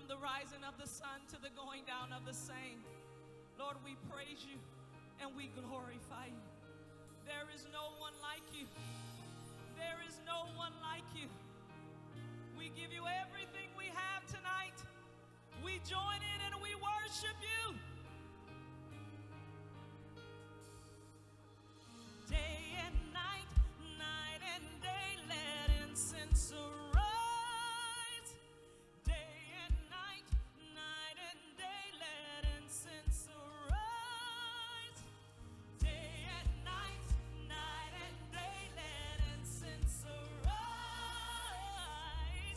the rising of the sun to the going down of the same. Lord, we praise you and we glorify you. There is no one like you. There is no one like you. We give you everything we have tonight. We join in and we worship you. Day and night, night and day, let incense arise. Day and night, night and day, let incense arise. Day and night, night and day, let incense arise.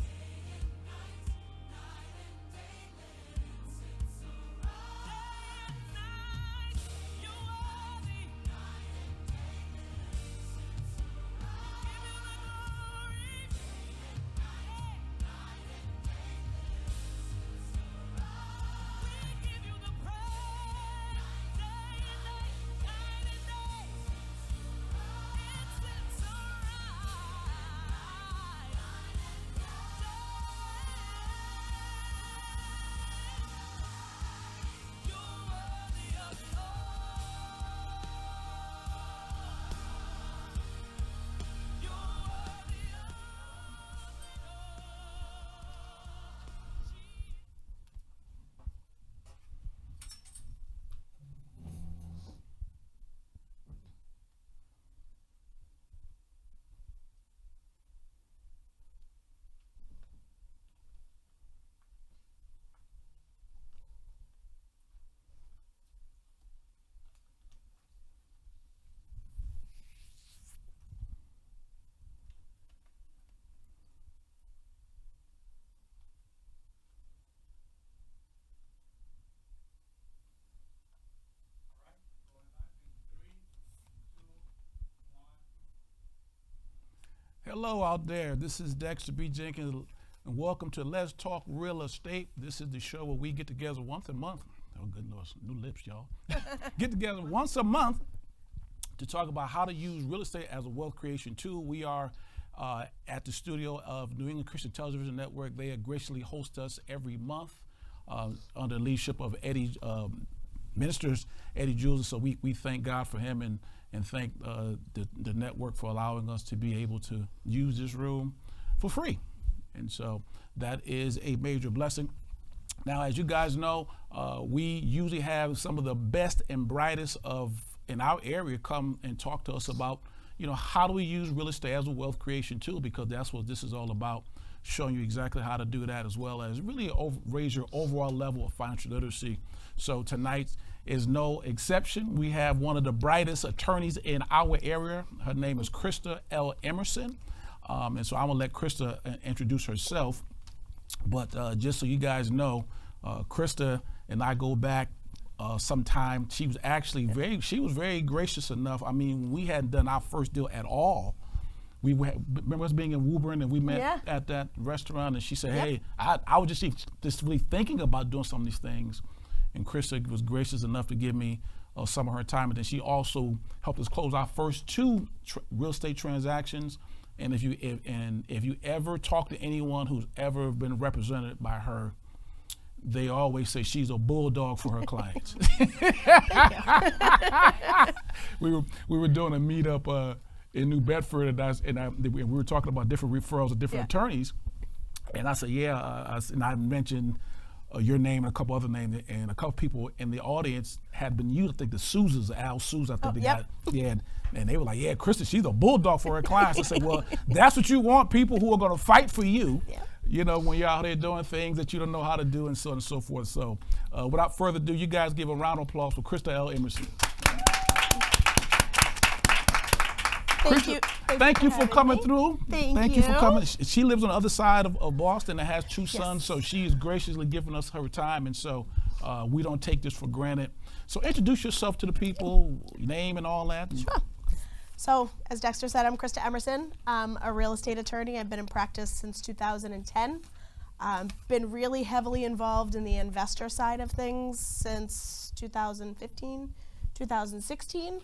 Day and night, night and day, let incense arise. Day and night, you are the night and day, let incense arise. Give you the glory. Day and night, night and day, let incense arise. We give you the praise. Day and night, night and day, incense arise. You're worthy of it all. You're worthy of it Hello out there. This is Dexter B. Jenkins, and welcome to Let's Talk Real Estate. This is the show where we get together once a month. Oh, good Lord, new lips, y'all. Get together once a month to talk about how to use real estate as a wealth creation tool. We are at the studio of New England Christian Television Network. They graciously host us every month under the leadership of Ministers Eddie Jules. So we thank God for him and thank the network for allowing us to be able to use this room for free. And so that is a major blessing. Now, as you guys know, we usually have some of the best and brightest in our area come and talk to us about, how do we use real estate as a wealth creation tool, because that's what this is all about, showing you exactly how to do that, as well as really raise your overall level of financial literacy. So tonight is no exception. We have one of the brightest attorneys in our area. Her name is Krista Emerson. And so I'm gonna let Krista introduce herself. But just so you guys know, Krista and I go back sometime. She was actually very gracious enough. I mean, we hadn't done our first deal at all. We remember us being in Woburn, and we met at that restaurant, and she said, hey, I was just really thinking about doing some of these things. And Krista was gracious enough to give me some of her time. And then she also helped us close our first two real estate transactions. And if you ever talk to anyone who's ever been represented by her, they always say she's a bulldog for her clients. we were doing a meetup in New Bedford, and we were talking about different referrals of different attorneys. And I said, and I mentioned your name and a couple other names, and a couple people in the audience had been used. I think the Sousas, Al Sousa, I think they got, and they were like, Krista, she's a bulldog for her clients. I said, well, that's what you want, people who are going to fight for you, when you're out there doing things that you don't know how to do, and so on and so forth. So without further ado, you guys give a round of applause for Krista L. Emerson. Thank you for coming through. Thank you for coming. She lives on the other side of Boston and has two sons, so she is graciously giving us her time, and so we don't take this for granted. So introduce yourself to the people, name and all that. Sure. So as Dexter said, I'm Krista Emerson. I'm a real estate attorney. I've been in practice since 2010. Been really heavily involved in the investor side of things since 2015, 2016.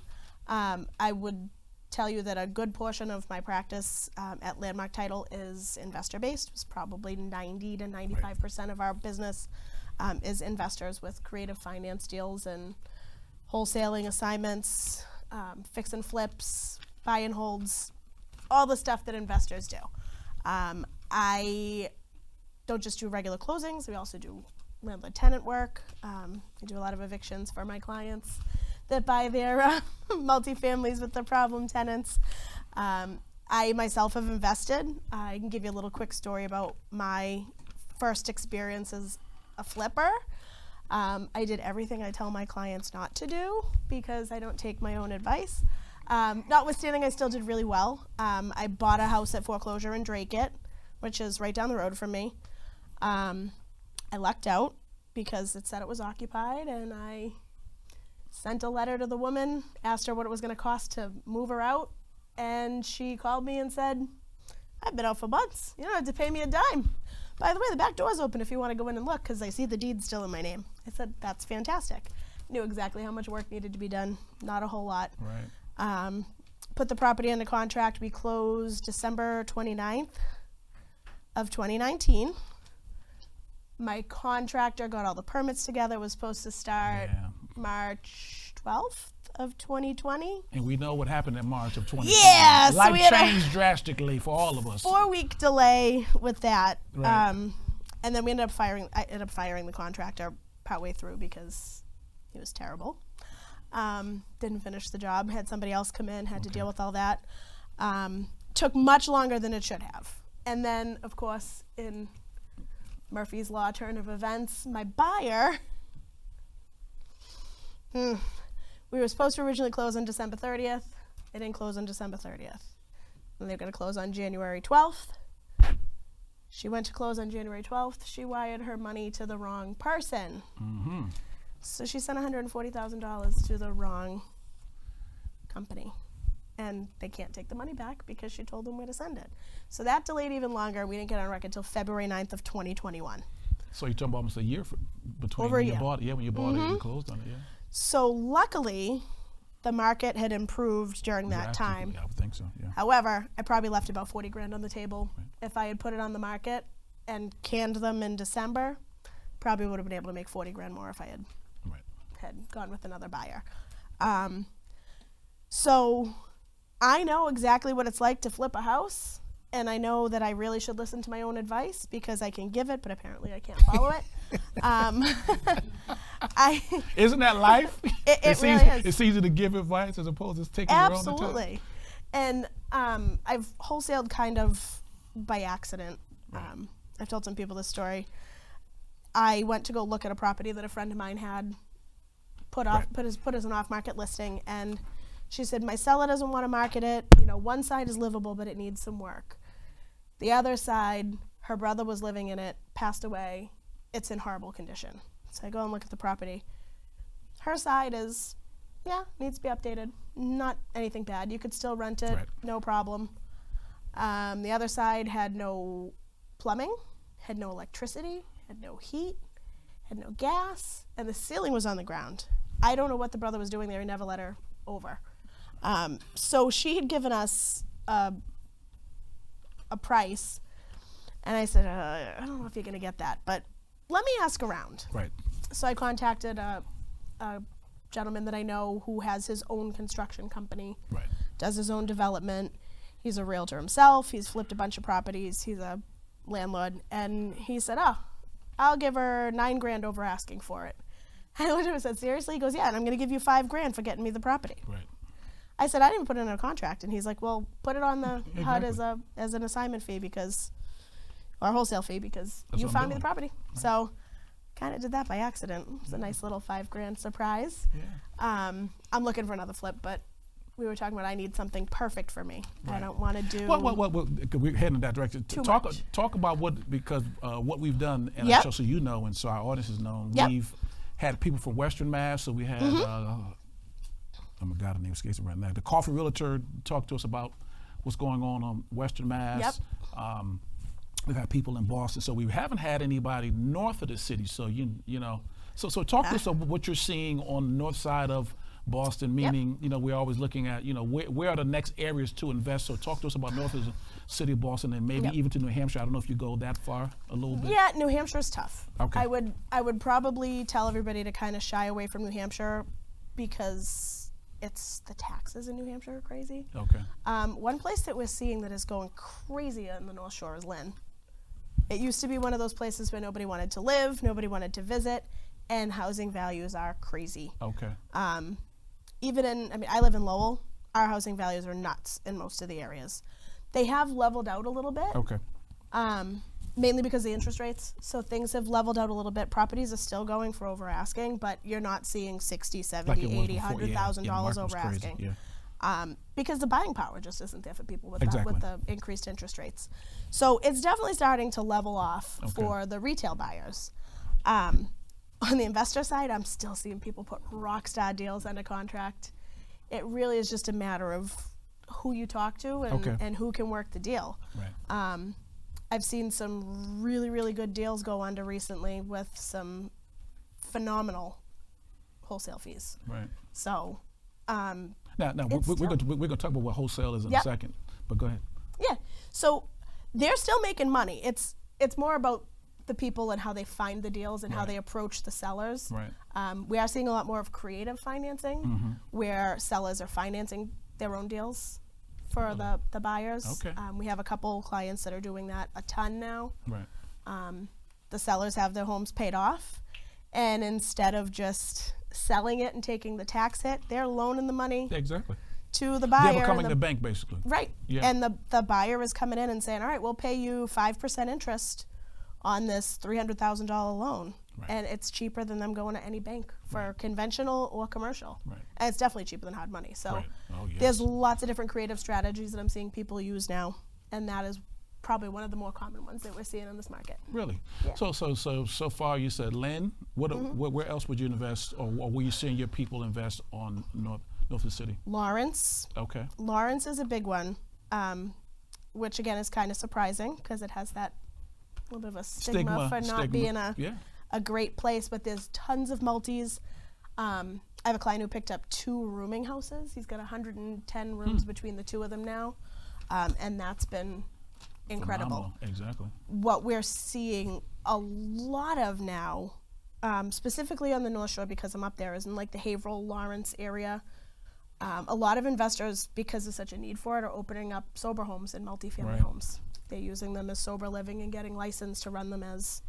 I would tell you that a good portion of my practice at Landmark Title is investor-based. It's probably 90 to 95% of our business is investors with creative finance deals and wholesaling assignments, fix and flips, buy and holds, all the stuff that investors do. I don't just do regular closings. We also do landlord-tenant work. I do a lot of evictions for my clients that buy their multifamilies with the problem tenants. I myself have invested. I can give you a little quick story about my first experience as a flipper. I did everything I tell my clients not to do because I don't take my own advice. Notwithstanding, I still did really well. I bought a house at foreclosure in Drake-It, which is right down the road from me. I lucked out because it said it was occupied, and I sent a letter to the woman, asked her what it was going to cost to move her out, and she called me and said, I've been out for months. You don't have to pay me a dime. By the way, the back door's open if you want to go in and look, because I see the deed still in my name. I said, that's fantastic. Knew exactly how much work needed to be done. Not a whole lot. Right. Put the property under contract. We closed December 29th of 2019. My contractor got all the permits together, was supposed to start March 12th of 2020. And we know what happened in March of 2020. Yeah, so Life we had changed drastically for all of us. 4-week delay with that. Right. And then I ended up firing the contractor partway through because he was terrible. Didn't finish the job, had somebody else come in, had to deal with all that. Took much longer than it should have. And then, of course, in Murphy's Law turn of events, my buyer, we were supposed to originally close on December 30th. It didn't close on December 30th. And they're going to close on January 12th. She went to close on January 12th. She wired her money to the wrong person. Mm-hmm. So she sent $140,000 to the wrong company. And they can't take the money back because she told them where to send it. So that delayed even longer. We didn't get on record until February 9th of 2021. So you're talking about almost a year between Over a when year. you bought it, when you bought it and closed on it, So luckily, the market had improved during that time. Yeah, I would think so, yeah. However, I probably left about $40,000 on the table. If I had put it on the market and canned them in December, probably would have been able to make $40,000 more if I had gone with another buyer. So I know exactly what it's like to flip a house, and I know that I really should listen to my own advice because I can give it, but apparently I can't follow it. Isn't that life? It really is. It's easy to give advice as opposed to taking your own time. Absolutely. And I've wholesaled kind of by accident. I've told some people this story. I went to go look at a property that a friend of mine had put as an off-market listing, and she said, my seller doesn't want to market it. You know, one side is livable, but it needs some work. The other side, her brother was living in it, passed away. It's in horrible condition. So I go and look at the property. Her side is, needs to be updated. Not anything bad. You could still rent it, no problem. The other side had no plumbing, had no electricity, had no heat, had no gas, and the ceiling was on the ground. I don't know what the brother was doing there. He never let her over. So she had given us a price, and I said, I don't know if you're going to get that, but let me ask around. Right. So I contacted a gentleman that I know who has his own construction company, does his own development. He's a realtor himself. He's flipped a bunch of properties. He's a landlord. And he said, I'll give her $9,000 over asking for it. I looked at him and said, seriously? He goes, yeah, and I'm going to give you $5,000 for getting me the property. Right. I said, I didn't even put it in a contract. And he's like, well, put it on the HUD as an assignment fee or a wholesale fee because you found me the property. Right. So kind of did that by accident. It was a nice little $5,000 surprise. Yeah. I'm looking for another flip, but we were talking about I need something perfect for me. Right. I don't want to do Well, we're heading in that direction. Talk about what we've done, and so you know, and so our audience has known. We've had people from Western Mass, so we had, oh my God, her name escapes me right now. The Coffee Realtor talked to us about what's going on Western Mass. We've had people in Boston, so we haven't had anybody north of the city. So you know, so talk to us about what you're seeing on the north side of Boston, meaning, we're always looking at, where are the next areas to invest. So talk to us about north of the city of Boston and maybe even to New Hampshire. I don't know if you go that far a little bit. Yeah, New Hampshire's tough. Okay. I would probably tell everybody to kind of shy away from New Hampshire because the taxes in New Hampshire are crazy. Okay. One place that we're seeing that is going crazy on the North Shore is Lynn. It used to be one of those places where nobody wanted to live, nobody wanted to visit, and housing values are crazy. Okay. I live in Lowell. Our housing values are nuts in most of the areas. They have leveled out a little bit. Okay. Mainly because of the interest rates. So things have leveled out a little bit. Properties are still going for over asking, but you're not seeing $60,000, $70,000, Like it was $80,000, before, yeah. $100,000 Yeah, the market was over crazy, asking. yeah. Because the buying power just isn't there for people with Exactly. with the increased interest rates. So it's definitely starting to level off for the retail buyers. On the investor side, I'm still seeing people put rock star deals under contract. It really is just a matter of who you talk to and who can work the deal. Right. I've seen some really, really good deals go under recently with some phenomenal wholesale fees. Right. So, Now we're going to talk about what wholesale is in a second, but go ahead. Yeah. So they're still making money. It's more about the people and how they find the deals and how they approach the sellers. Right. We are seeing a lot more of creative financing where sellers are financing their own deals for the buyers. Okay. We have a couple clients that are doing that a ton now. Right. The sellers have their homes paid off, and instead of just selling it and taking the tax hit, they're loaning the money Exactly. to the buyer. They're becoming the bank, basically. Right. Yeah. And the buyer is coming in and saying, all right, we'll pay you 5% interest on this $300,000 loan. Right. And it's cheaper than them going to any bank for conventional or commercial. Right. And it's definitely cheaper than hard money. So Right. Oh, yes. there's lots of different creative strategies that I'm seeing people use now. And that is probably one of the more common ones that we're seeing in this market. Really? Yeah. So far you said Lynn. Where else would you invest, or were you seeing your people invest on north of the city? Lawrence. Okay. Lawrence is a big one, which again is kind of surprising because it has that little bit of a stigma for not being a great place, but there's tons of multis. I have a client who picked up 2 rooming houses. He's got 110 rooms between the 2 of them now, and that's been incredible. Phenomenal. Exactly. What we're seeing a lot of now, specifically on the North Shore because I'm up there, is in like the Haverhill, Lawrence area. A lot of investors, because there's such a need for it, are opening up sober homes and multifamily homes. They're using them as sober living and getting licensed to run them as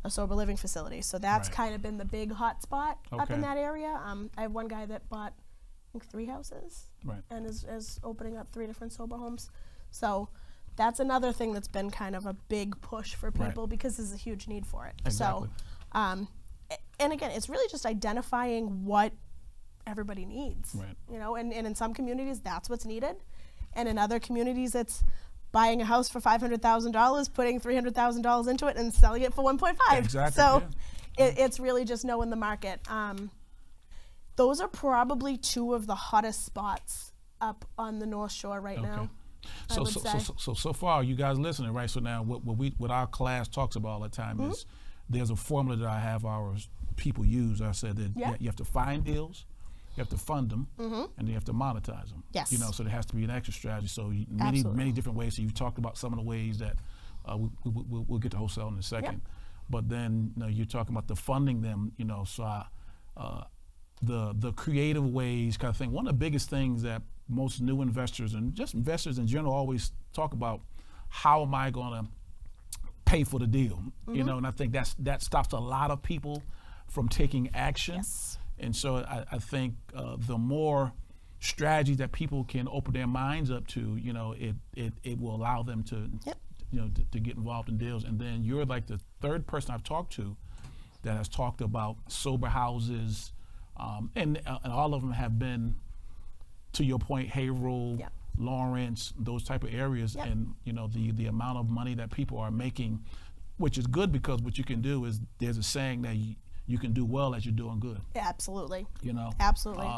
a sober living facility. So that's kind of been the big hot spot up in that area. I have one guy that bought, I think, 3 houses and is opening up 3 different sober homes. So that's another thing that's been kind of a big push for people because there's a huge need for it. Exactly. So, and again, it's really just identifying what everybody needs. Right. You know, and in some communities that's what's needed, and in other communities it's buying a house for $500,000, putting $300,000 into it, and selling it for 1.5. Exactly. So it's really just knowing the market. Those are probably 2 of the hottest spots up on the North Shore right now. So far, you guys listening, right? So now, what our class talks about all the time is there's a formula that I have our people use. I said that you have to find deals, you have to fund them, and then you have to monetize them. Yes. You know, so there has to be an exit strategy. So many different ways. So you've talked about some of the ways that we'll get to wholesale in a second. Yep. But then you're talking about the funding them. You know, so the creative ways kind of thing. One of the biggest things that most new investors and just investors in general always talk about, how am I going to pay for the deal? You know, and I think that stops a lot of people from taking action. Yes. And so I think the more strategies that people can open their minds up to, you know, it will allow them to, to get involved in deals. And then you're like the 3rd person I've talked to that has talked about sober houses, and all of them have been, to your point, Haverhill, Lawrence, those type of areas, and you know the amount of money that people are making, which is good because what you can do is, there's a saying that you can do well as you're doing good. Yeah, absolutely. You know. Absolutely.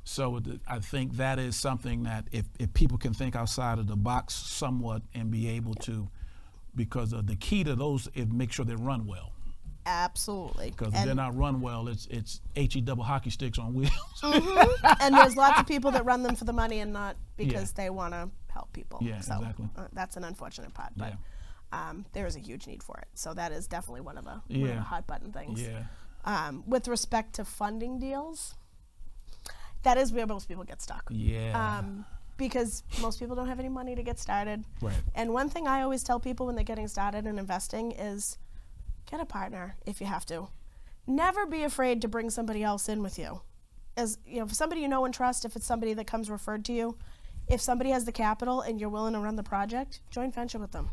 So I think that is something that if people can think outside of the box somewhat and be able to, because the key to those is make sure they run well. Absolutely. Because if they're not run well, it's HE double hockey sticks on wheels. And there's lots of people that run them for the money and not because they want to help people. Yeah, so, exactly. That's an unfortunate part, but there is a huge need for it. So that is definitely one of the hot button things. Yeah. With respect to funding deals, that is where most people get stuck. Yeah. Because most people don't have any money to get started. Right. And one thing I always tell people when they're getting started in investing is get a partner if you have to. Never be afraid to bring somebody else in with you. As you know, if somebody you know and trust, if it's somebody that comes referred to you, if somebody has the capital and you're willing to run the project, joint venture with them.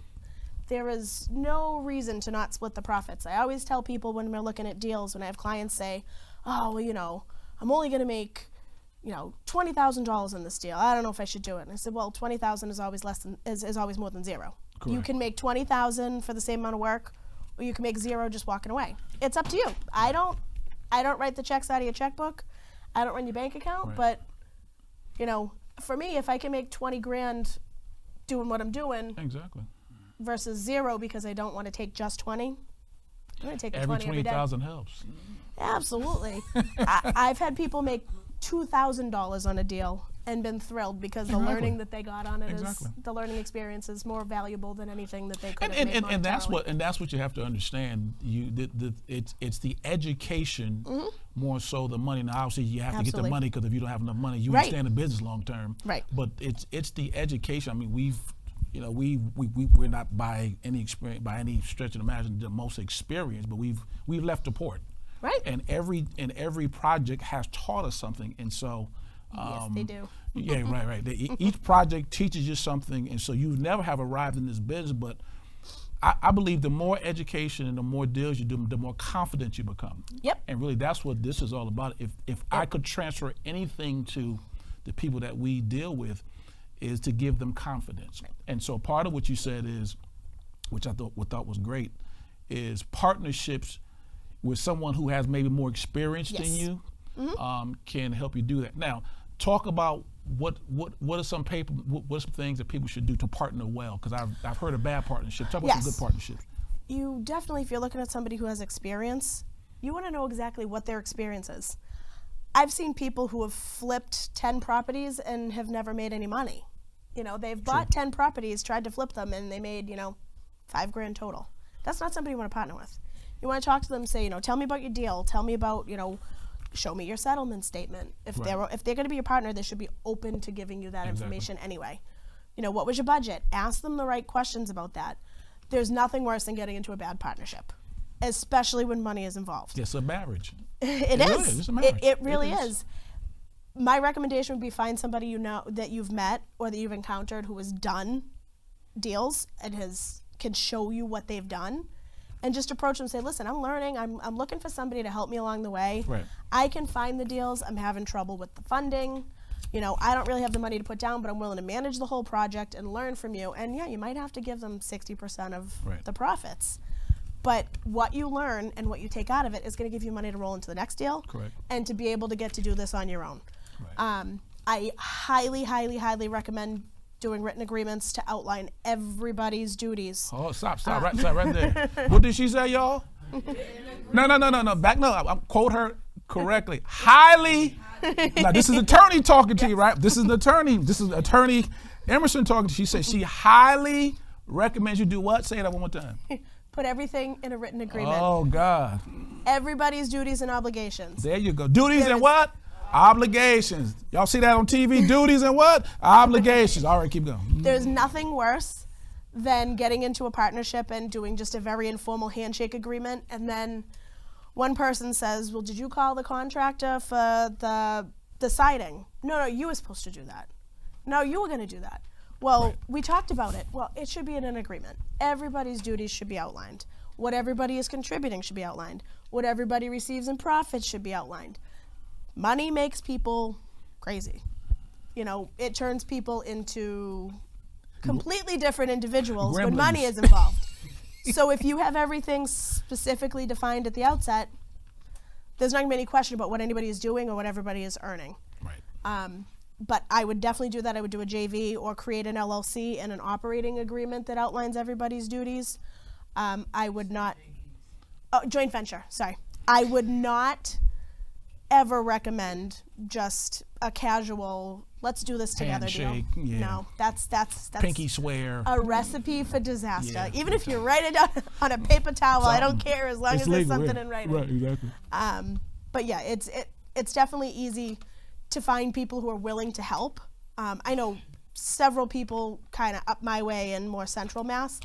There is no reason to not split the profits. I always tell people when we're looking at deals, when I have clients say, oh, well, you know, I'm only going to make, you know, $20,000 in this deal. I don't know if I should do it. And I said, well, 20,000 is always is always more than zero. Correct. You can make 20,000 for the same amount of work, or you can make zero just walking away. It's up to you. I don't write the checks out of your checkbook. I don't run your bank account, but you know, for me, if I can make 20 grand doing what I'm doing, exactly, versus zero because I don't want to take just 20, I'm going to take the every 20 every day. 20,000 helps. Absolutely. I've had people make $2,000 on a deal and been thrilled because the learning that they got on it is the learning experience is more valuable than anything that they could have made and that's what you have to understand. It's the education more so the money. Now obviously you have to get the money, because if you don't have enough money, you won't stay in the business long term. Right. But it's the education. I mean, we're not by any stretch of the imagination the most experienced, but we've left the port. Right. And every project has taught us something, and so. Yes, they do. Yeah, right. Each project teaches you something, and so you never have arrived in this business. But I believe the more education and the more deals you do, the more confident you become. Yep. And really, that's what this is all about. If I could transfer anything to the people that we deal with, is to give them confidence. Right. And so part of what you said is, which I thought was great, is partnerships with someone who has maybe more experience than you. Can help you do that. Now, talk about what are some things that people should do to partner well? Because I've heard of bad partnerships. Talk about some good partnerships. You definitely, if you're looking at somebody who has experience, you want to know exactly what their experience is. I've seen people who have flipped 10 properties and have never made any money. You know, they've bought 10 properties, tried to flip them, and they made, you know, $5,000 total. That's not somebody you want to partner with. You want to talk to them, say, you know, tell me about your deal. Tell me about, you know, show me your settlement statement. If they're going to be your partner, they should be open to giving you that information anyway. You know, what was your budget? Ask them the right questions about that. There's nothing worse than getting into a bad partnership, especially when money is involved. It's a marriage. It is. Really is. It's a marriage. It really is. My recommendation would be find somebody you know that you've met or that you've encountered who has done deals and can show you what they've done. And just approach them and say, listen, I'm learning. I'm looking for somebody to help me along the way. Right. I can find the deals. I'm having trouble with the funding. You know, I don't really have the money to put down, but I'm willing to manage the whole project and learn from you. And yeah, you might have to give them 60% of the profits. But what you learn and what you take out of it is going to give you money to roll into the next deal. Correct. And to be able to get to do this on your own. Right. I highly, highly, highly recommend doing written agreements to outline everybody's duties. Oh, stop right there. What did she say, y'all? No. Back no. Quote her correctly. Highly. Now this is attorney talking to you, right? This is an attorney. This is attorney Emerson talking. She said she highly recommends you do what? Say that one more time. Put everything in a written agreement. Oh God. Everybody's duties and obligations. There you go. Duties and what? Obligations. Y'all see that on TV? Duties and what? Obligations. All right, keep going. There's nothing worse than getting into a partnership and doing just a very informal handshake agreement, and then one person says, well, did you call the contractor for the siding? No, you were supposed to do that. No, you were going to do that. Well, we talked about it. Well, it should be in an agreement. Everybody's duties should be outlined. What everybody is contributing should be outlined. What everybody receives in profits should be outlined. Money makes people crazy. You know, it turns people into completely different individuals when money is involved. So if you have everything specifically defined at the outset, there's not going to be any question about what anybody is doing or what everybody is earning. Right. But I would definitely do that. I would do a JV or create an LLC and an operating agreement that outlines everybody's duties. I would not. Joint venture, sorry. I would not ever recommend just a casual, let's do this together Handshake, deal. yeah. No, that's Pinky swear. a recipe for disaster. Yeah, Even if you write it down on a paper towel, I don't Something. care as long It's as there's legal, something yeah. in writing. Right, exactly. But yeah, it's definitely easy to find people who are willing to help. I know several people kind of up my way in more central Mass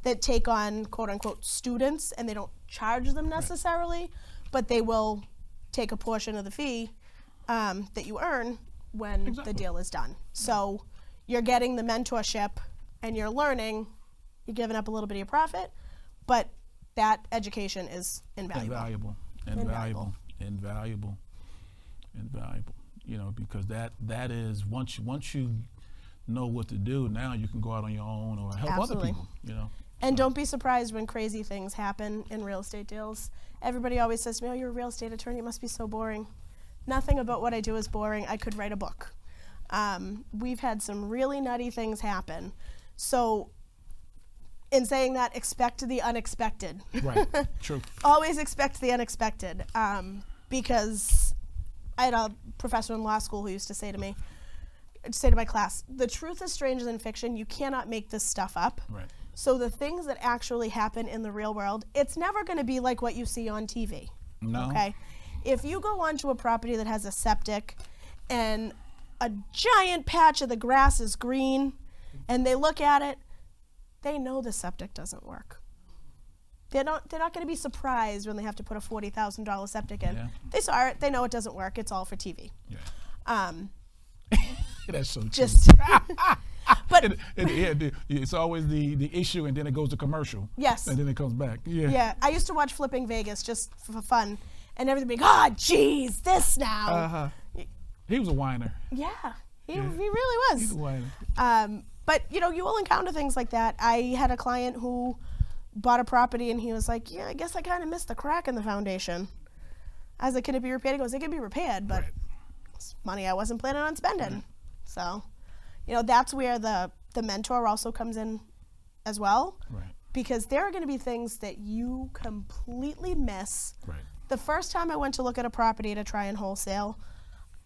that take on quote unquote students, and they don't charge them necessarily, but they will take a portion of the fee that you earn when the deal is done. So you're getting the mentorship and you're learning, you're giving up a little bit of your profit, but that education is invaluable. Invaluable. You know, because that is once you know what to do, now you can go out on your own or help Absolutely. other people, you know. And don't be surprised when crazy things happen in real estate deals. Everybody always says to me, oh, you're a real estate attorney, it must be so boring. Nothing about what I do is boring. I could write a book. We've had some really nutty things happen. So in saying that, expect the unexpected. Right, true. Always expect the unexpected. Because I had a professor in law school who used to say to me, to my class, the truth is stranger than fiction. You cannot make this stuff up. Right. So the things that actually happen in the real world, it's never going to be like what you see on TV. No. Okay? If you go onto a property that has a septic and a giant patch of the grass is green and they look at it, they know the septic doesn't work. They're not going to be surprised when they have to put a $40,000 septic in. Yeah. They saw it, they know it doesn't work, it's all for TV. Yeah. That's so true. Just but it's always the issue, and then it goes to commercial. Yes. And then it comes back. Yeah. yeah, I used to watch Flipping Vegas just for fun, and everybody be, oh, geez, this now. He was a whiner. Yeah, he really was. He's a whiner. But you know, you will encounter things like that. I had a client who bought a property, and he was like, yeah, I guess I kind of missed the crack in the foundation. I was like, can it be repaired? He goes, it can be repaired, but Right. it's money I wasn't planning on spending. Right. So, you know, that's where the mentor also comes in as well. Right. Because there are going to be things that you completely miss. Right. The first time I went to look at a property to try and wholesale,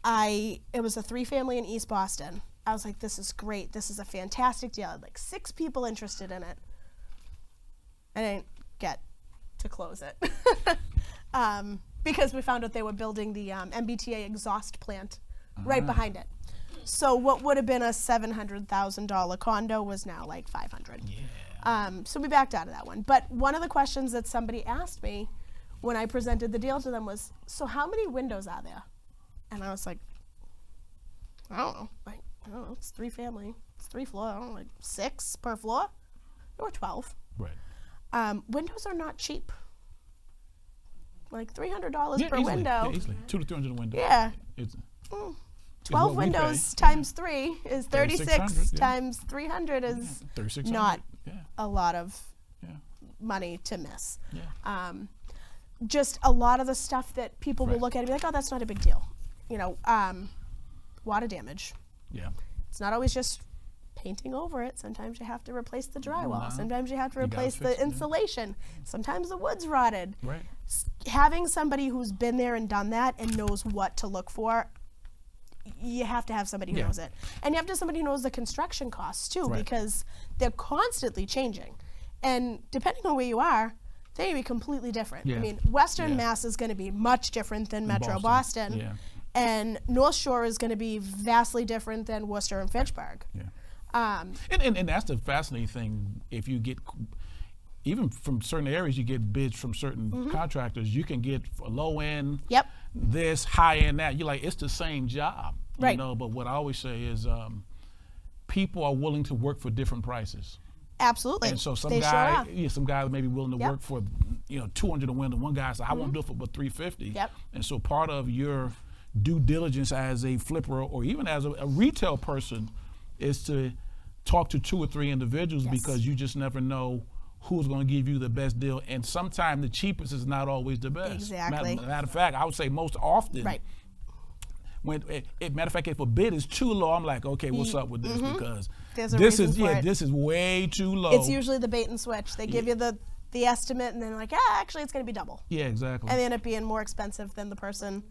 it was a 3-family in East Boston. I was like, this is great. This is a fantastic deal. I had like 6 people interested in it. I didn't get to close it because we found out they were building the MBTA exhaust plant right behind it. So what would have been a $700,000 condo was now like $500,000. Yeah. So we backed out of that one. But one of the questions that somebody asked me when I presented the deal to them was, so how many windows are there? And I was like, I don't know. Like, I don't know. It's 3-family. It's 3 floor. I don't know, like 6 per floor. Or 12. Right. Windows are not cheap. Like $300 Yeah, per easily. window. Yeah, easily. 200 to 300 a window. Yeah. It's 12 what we windows pay. times 3 is 36 $3,600, yeah. times 300 is 3,600. not Yeah. a lot of Yeah. money to miss. Yeah. Just a lot of the stuff that people will Right. look at and be like, oh, that's not a big deal. You know, water damage. Yeah. It's not always just painting over it. Sometimes you have to replace the drywall. No. Sometimes you have to You gotta replace fix the it, yeah. insulation. Sometimes the wood's rotted. Right. Having somebody who's been there and done that and knows what to look for, you have to have somebody who Yeah. knows it. And you have to have somebody who knows the construction costs too, Right. because they're constantly changing. And depending on where you are, they may be completely different. Yeah. I mean, Western Yeah. Mass is going to be much different than Metro Boston. Boston. Yeah. And North Shore is going to be vastly different than Worcester and Fitchburg. Yeah. Um, And that's the fascinating thing. If you get, even from certain areas, you get bids from certain contractors. You can get a low end, Yep. this, high end, that. You're like, it's the same job. Right. You know, but what I always say is people are willing to work for different prices. Absolutely. And so some They sure guy, are. some guy may be willing to Yep. work for, 200 a window. One guy said, I won't do it for but 350. Yep. And so part of your due diligence as a flipper or even as a retail person is to talk to 2 or 3 individuals, Yes. because you just never know who's going to give you the best deal. And sometimes the cheapest is not always the best. Exactly. Matter of fact, I would say most often. Right. When matter of fact, if a bid is too low, I'm like, okay, what's up with this? Because There's a this reason is for it. this is way too low. It's usually the bait and switch. They give you the the estimate, and then like, actually, it's going to be double. Yeah, exactly. And they end up being more expensive than the person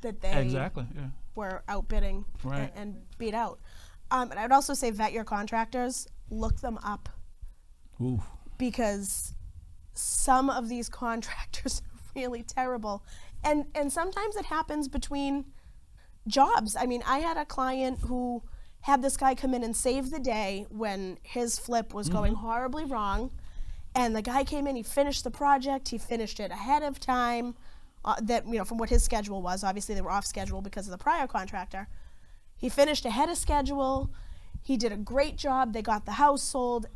that they Exactly. Yeah. were outbidding Right. and beat out. And I would also say vet your contractors, look them up, Oof. because some of these contractors are really terrible. And sometimes it happens between jobs. I mean, I had a client who had this guy come in and save the day when his flip was going horribly wrong. And the guy came in, he finished the project, he finished it ahead of time, from what his schedule was. Obviously, they were off schedule because of the prior contractor. He finished ahead of schedule. He did a great job. They got the house sold.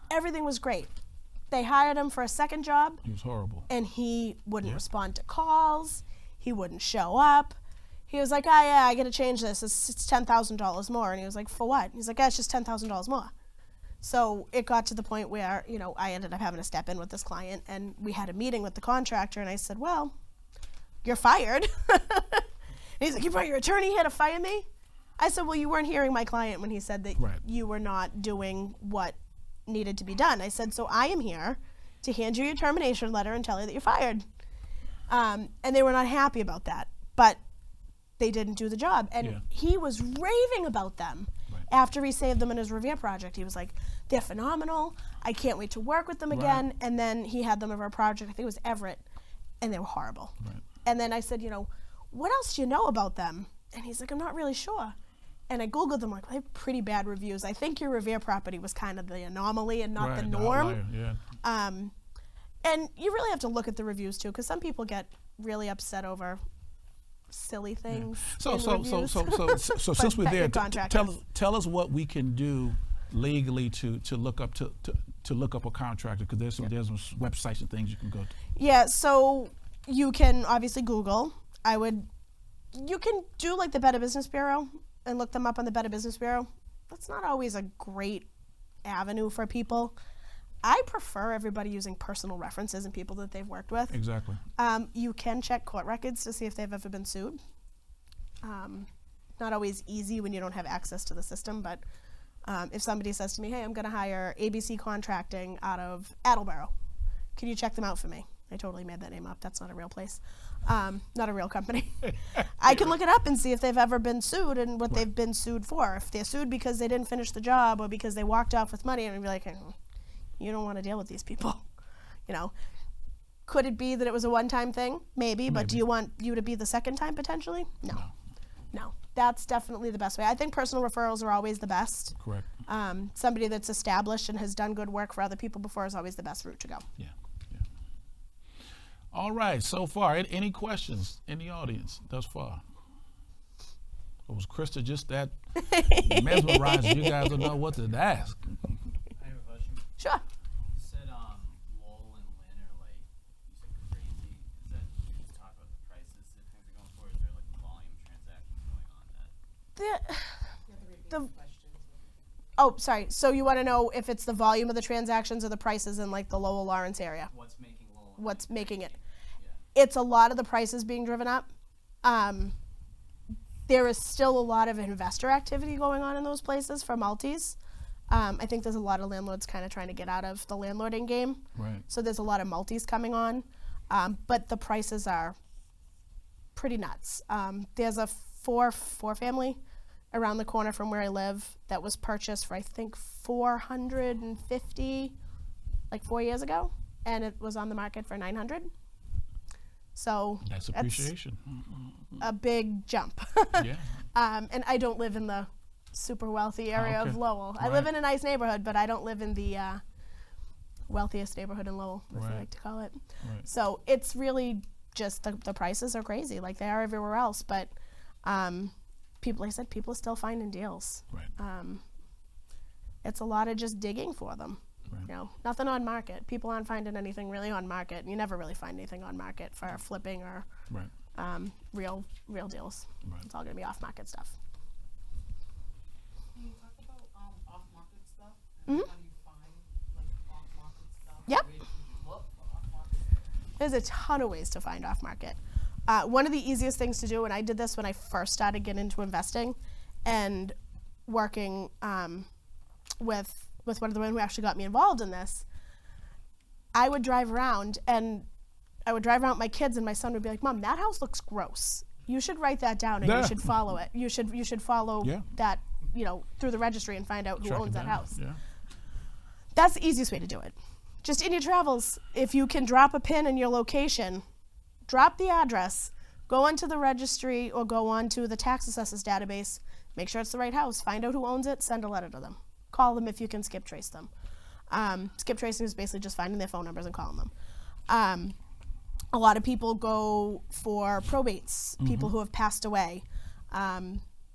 Everything was great. They hired him for a second job, It was horrible. and he wouldn't respond to calls. He wouldn't show up. He was like, "Oh yeah, I got to change this. It's $10,000 more." And he was like, "For what?" He's like, "Yeah, it's just $10,000 more." So it got to the point where, I ended up having to step in with this client, and we had a meeting with the contractor, and I said, "Well, you're fired." And he's like, "You brought your attorney here to fire me?" I said, "Well, you weren't hearing my client when he said that Right. you were not doing what needed to be done." I said, "So I am here to hand you your termination letter and tell you that you're fired." And they were not happy about that, but they didn't do the job. And Yeah. he was raving about them. Right. After he saved them in his Revere project. He was like, "They're phenomenal. I can't wait to work with them again." And then he had them over a project, I think it was Everett, and they were horrible. Right. And then I said, "What else do you know about them?" And he's like, "I'm not really sure." And I Googled them, like, they have pretty bad reviews. I think your Revere property was kind of the anomaly and not Right, the the norm. outlier, yeah. And you really have to look at the reviews too, because some people get really upset over silly things. So in reviews. But since we're vet there, your contractors. tell us what we can do legally to look up to look up a contractor, because there's some websites and things you can go to. Yeah, so you can obviously Google. You can do like the Better Business Bureau and look them up on the Better Business Bureau. That's not always a great avenue for people. I prefer everybody using personal references and people that they've worked with. Exactly. You can check court records to see if they've ever been sued. Not always easy when you don't have access to the system, but if somebody says to me, "Hey, I'm going to hire ABC Contracting out of Attleboro. Can you check them out for me?" I totally made that name up. That's not a real place. Not a real company. I can look it up and see if they've ever been sued and what they've been sued for. If they're sued because they didn't finish the job or because they walked off with money, and I'd be like, you don't want to deal with these people. Could it be that it was a one-time thing? Maybe. But do you want you to be the second time potentially? No. That's definitely the best way. I think personal referrals are always the best. Correct. Somebody that's established and has done good work for other people before is always the best route to go. Yeah. All right. So far, any questions in the audience thus far? Or was Krista just that mesmerizing? You guys don't know what to ask. I have a question. Sure. You said Lowell and Lynn are like, you said crazy. Is that you just talk about the prices that things are going for? Is there like a volume transactions going on that? Oh, sorry. So you want to know if it's the volume of the transactions or the prices in like the Lowell Lawrence area? What's making Lowell? What's making it? Yeah. It's a lot of the prices being driven up. There is still a lot of investor activity going on in those places for multis. I think there's a lot of landlords kind of trying to get out of the landlording game. Right. So there's a lot of multis coming on. But the prices are pretty nuts. There's a four family around the corner from where I live that was purchased for I think $450 like 4 years ago, and it was on the market for $900. So That's appreciation. a big jump. Yeah. And I don't live in the super wealthy area Okay. of Lowell. I live in a nice neighborhood, but I don't live in the wealthiest neighborhood in Lowell, as they Right. like to call it. Right. So it's really just the prices are crazy, like they are everywhere else. But people, like I said, people are still finding deals. Right. It's a lot of just digging for them. Right. Nothing on market. People aren't finding anything really on market. You never really find anything on market for flipping or Right. real deals. Right. It's all going to be off market stuff. Can you talk about off-market stuff? And how do you find like off-market stuff? Yep. Where should you look for off-market? There's a ton of ways to find off market. One of the easiest things to do, and I did this when I first started getting into investing and working with one of the women who actually got me involved in this, I would drive around and I would drive around with my kids, and my son would be like, Mom, that house looks gross. You should write that down, and Yeah. you should follow it. You should follow Yeah. that, through the registry and find out who Track it owns that down. house. Yeah. That's the easiest way to do it. Just in your travels, if you can drop a pin in your location, drop the address, go onto the registry or go onto the tax assessors database, make sure it's the right house, find out who owns it, send a letter to them. Call them if you can skip trace them. Skip tracing is basically just finding their phone numbers and calling them. A lot of people go for probates, people who have passed away.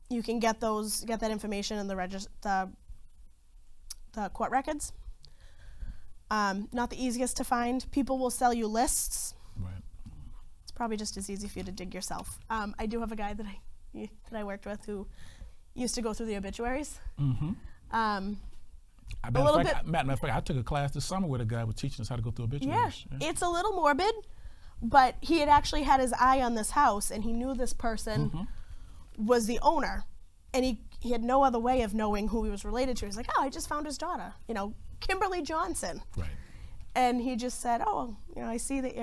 You can get that information in the court records. Not the easiest to find. People will sell you lists. Right. It's probably just as easy for you to dig yourself. I do have a guy that I worked with who used to go through the obituaries. Matter of fact, I took a class this summer where a guy was teaching us how to go through obituaries. Yeah, it's a little morbid, but he had actually had his eye on this house, and he knew this person was the owner, and he had no other way of knowing who he was related to. He's like, oh, I just found his daughter, Kimberly Johnson. Right. And he just said, oh, I see that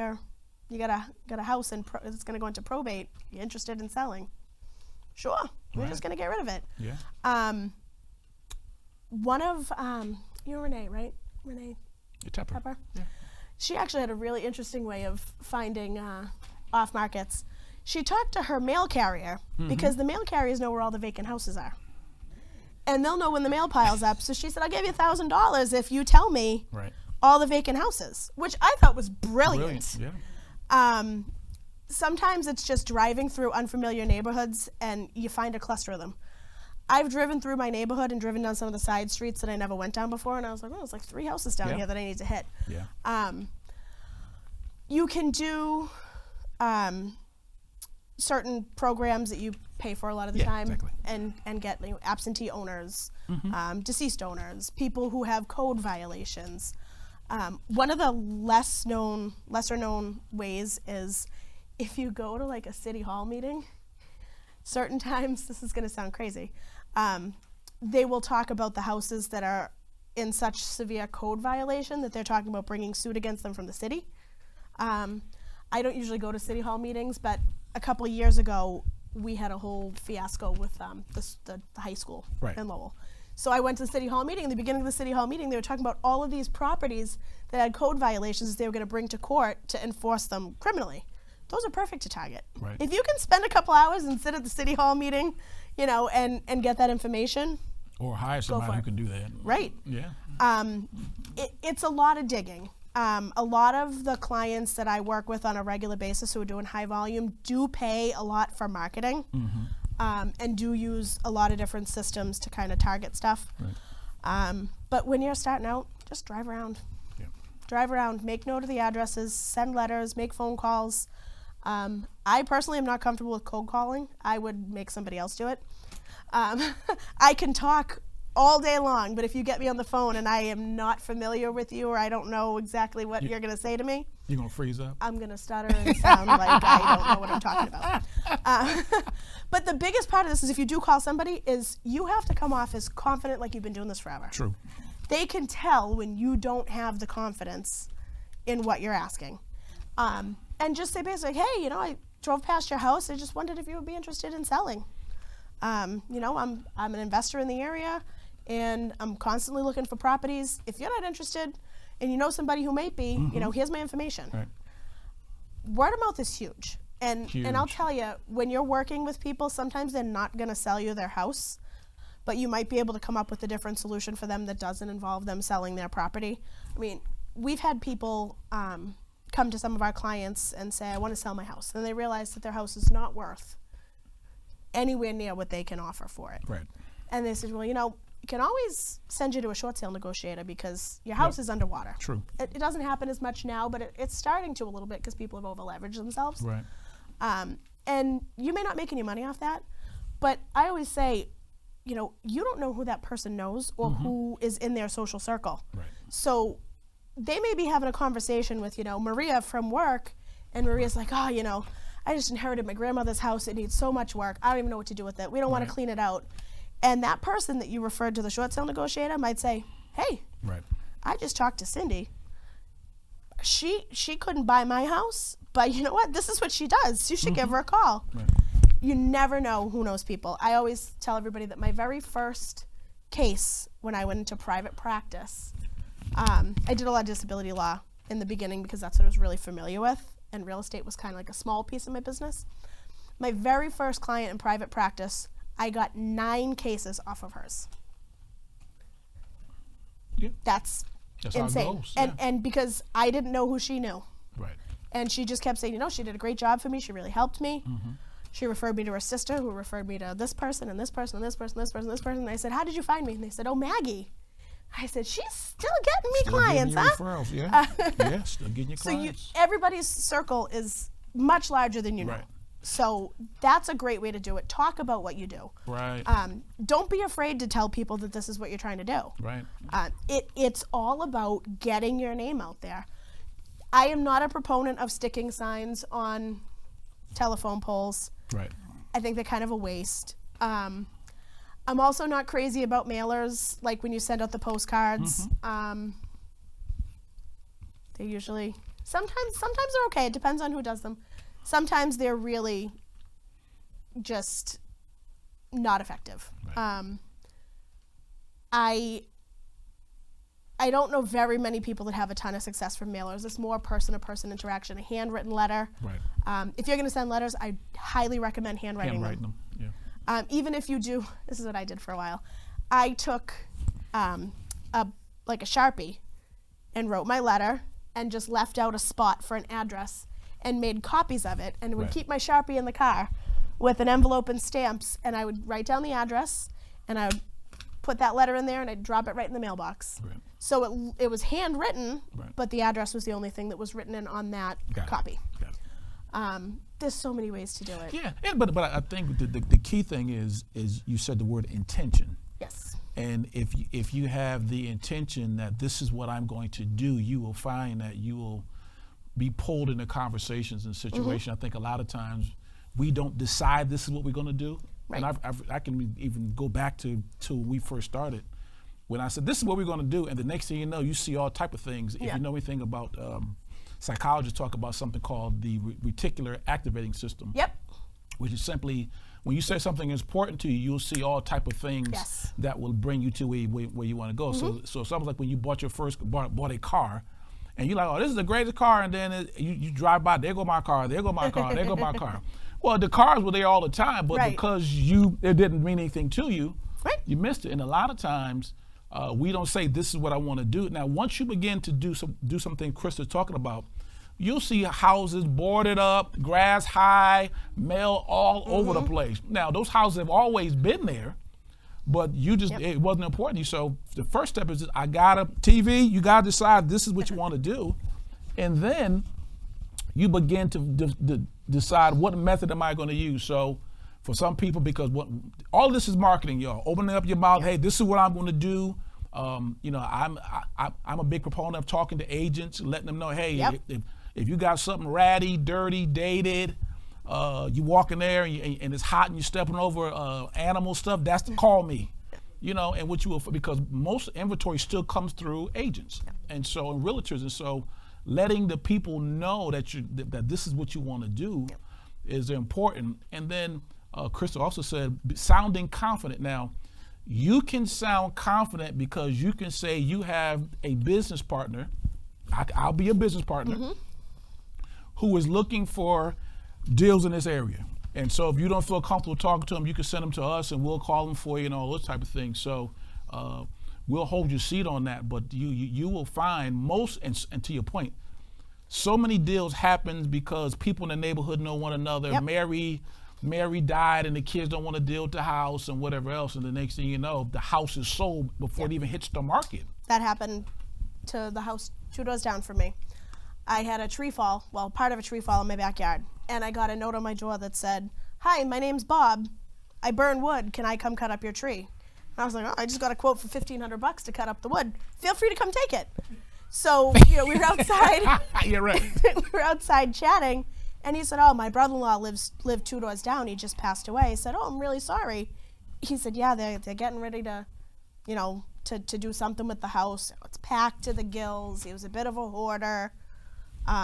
you got a house and it's going to go into probate. You interested in selling? Sure. We're just going to get rid of it. Yeah. One of Renee, right? Renee Tepper. Yeah. She actually had a really interesting way of finding off markets. She talked to her mail carrier because the mail carriers know where all the vacant houses are. And they'll know when the mail piles up. So she said, I'll give you $1,000 if you tell me all the vacant houses, which I thought was brilliant. Yeah. Sometimes it's just driving through unfamiliar neighborhoods and you find a cluster of them. I've driven through my neighborhood and driven down some of the side streets that I never went down before, and I was like, oh, there's like 3 houses down here that I need to hit. Yeah. You can do certain programs that you pay for a lot of the time, exactly. and get absentee owners, deceased owners, people who have code violations. One of the lesser known ways is if you go to like a city hall meeting. Certain times, this is going to sound crazy, they will talk about the houses that are in such severe code violation that they're talking about bringing suit against them from the city. I don't usually go to city hall meetings, but a couple of years ago, we had a whole fiasco with the high school in Lowell. So I went to the city hall meeting. In the beginning of the city hall meeting, they were talking about all of these properties that had code violations they were going to bring to court to enforce them criminally. Those are perfect to target. Right. If you can spend a couple hours and sit at the city hall meeting, and get that information. Or hire somebody who can do that. Right. Yeah. It's a lot of digging. A lot of the clients that I work with on a regular basis who are doing high volume do pay a lot for marketing, and do use a lot of different systems to kind of target stuff. Right. But when you're starting out, just drive around. Yeah. Drive around, make note of the addresses, send letters, make phone calls. I personally am not comfortable with cold calling. I would make somebody else do it. I can talk all day long, but if you get me on the phone and I am not familiar with you or I don't know exactly what you're going to say to me, you're going to freeze up? I'm going to stutter and sound like I don't know what I'm talking about. But the biggest part of this is if you do call somebody is you have to come off as confident like you've been doing this forever. True. They can tell when you don't have the confidence in what you're asking. And just say basically, hey, I drove past your house. I just wondered if you would be interested in selling. I'm an investor in the area, and I'm constantly looking for properties. If you're not interested, and you know somebody who might be, here's my information. Right. Word of mouth is huge. And I'll Huge. tell you, when you're working with people, sometimes they're not going to sell you their house, but you might be able to come up with a different solution for them that doesn't involve them selling their property. I mean, we've had people come to some of our clients and say, I want to sell my house. And they realize that their house is not worth anywhere near what they can offer for it. Right. And they said, well, we can always send you to a short sale negotiator because your house is underwater. True. It doesn't happen as much now, but it's starting to a little bit because people have over-leveraged themselves. Right. And you may not make any money off that, but I always say, you don't know who that person knows or who is in their social circle. Right. So they may be having a conversation with, Maria from work, and Maria's like, oh, I just inherited my grandmother's house. It needs so much work. I don't even know what to do with it. We don't want to clean it out. And that person that you referred to the short sale negotiator might say, hey, Right. I just talked to Cindy. she couldn't buy my house, but you know what? This is what she does. You should give her a call. Right. You never know who knows people. I always tell everybody that my very first case when I went into private practice, I did a lot of disability law in the beginning because that's what I was really familiar with, and real estate was kind of like a small piece of my business. My very first client in private practice, I got 9 cases off of hers. Yeah. That's how it insane. goes, And because I didn't know who she knew. Right. And she just kept saying, you know, she did a great job for me. She really helped me. Mm-hmm. She referred me to her sister, who referred me to this person and this person and this person, this person, this person. And I said, how did you find me? And they said, oh, Maggie. I said, she's still getting me Still clients, getting you huh? referrals, yeah. Yeah, still getting your So clients. everybody's circle is much larger than you know. Right. So that's a great way to do it. Talk about what you do. Right. Don't be afraid to tell people that this is what you're trying to do. Right. It's all about getting your name out there. I am not a proponent of sticking signs on telephone poles. Right. I think they're kind of a waste. I'm also not crazy about mailers, like when you send out the postcards. They usually, sometimes they're okay. It depends on who does them. Sometimes they're really just not effective. Right. I don't know very many people that have a ton of success from mailers. It's more person-to-person interaction, a handwritten letter. Right. If you're going to send letters, I highly recommend handwriting them. Yeah. Even if you do, this is what I did for a while. I took a Sharpie and wrote my letter and just left out a spot for an address and made copies of it, and would Right. keep my Sharpie in the car with an envelope and stamps, and I would write down the address, and I would put that letter in there, and I'd drop it right in the mailbox. Right. So it was handwritten, Right. but the address was the only thing that was written in on that Got it. copy. Got it. There's so many ways to do it. Yeah, but I think the key thing is you said the word intention. Yes. And if you have the intention that this is what I'm going to do, you will find that you will be pulled into conversations and situations. I think a lot of times we don't decide this is what we're going to do. Right. And I can even go back to when we first started, when I said this is what we're going to do, and the next thing you know, you see all type of things. If Yeah. you know anything about psychologists, talk about something called the reticular activating system. Yep. Which is simply when you say something is important to you, you'll see all type of things Yes. that will bring you to where you want to go. So it's almost like when you bought your bought a car, and you're like, oh, this is the greatest car, and then you drive by, there go my car, there go my car, there go my car. Well, the cars were there all the time, but Right. because it didn't mean anything to you, Right. you missed it. And a lot of times, we don't say this is what I want to do. Now, once you begin to do something Krista's talking about, you'll see houses boarded up, grass high, mail all over the place. Now, those houses have always been there, but it wasn't important to you. So the first step is I got a TV, you got to decide this is what you want to do. And then you begin to decide what method am I going to use. So for some people, because all of this is marketing, y'all, opening up your mouth, hey, this is what I'm going to do. I'm a big proponent of talking to agents, letting them know, hey, Yep. if you got something ratty, dirty, dated, you walk in there and it's hot and you're stepping over animal stuff, that's to call me. And what you will, because most inventory still comes through agents and realtors, and so letting the people know that this is what you want to do is important. And then Krista also said sounding confident. Now, you can sound confident because you can say you have a business partner. I'll be a business partner who is looking for deals in this area. And so if you don't feel comfortable talking to them, you can send them to us and we'll call them for you and all those type of things. So we'll hold your seat on that. But you will find most, and to your point, so many deals happen because people in the neighborhood know one another. Yep. Mary died and the kids don't want to deal with the house and whatever else. And the next thing you know, the house is sold before it even hits the market. That happened to the house 2 doors down from me. I had a tree fall, part of a tree fall in my backyard, and I got a note on my door that said, "Hi, my name's Bob. I burn wood. Can I come cut up your tree?" And I was like, "Oh, I just got a quote for $1,500 to cut up the wood. Feel free to come take it." So we were outside. You're right. We were outside chatting, and he said, "Oh, my brother-in-law lived 2 doors down. He just passed away." I said, "Oh, I'm really sorry." He said, "Yeah, they're getting ready to, to do something with the house. It's packed to the gills. He was a bit of a hoarder."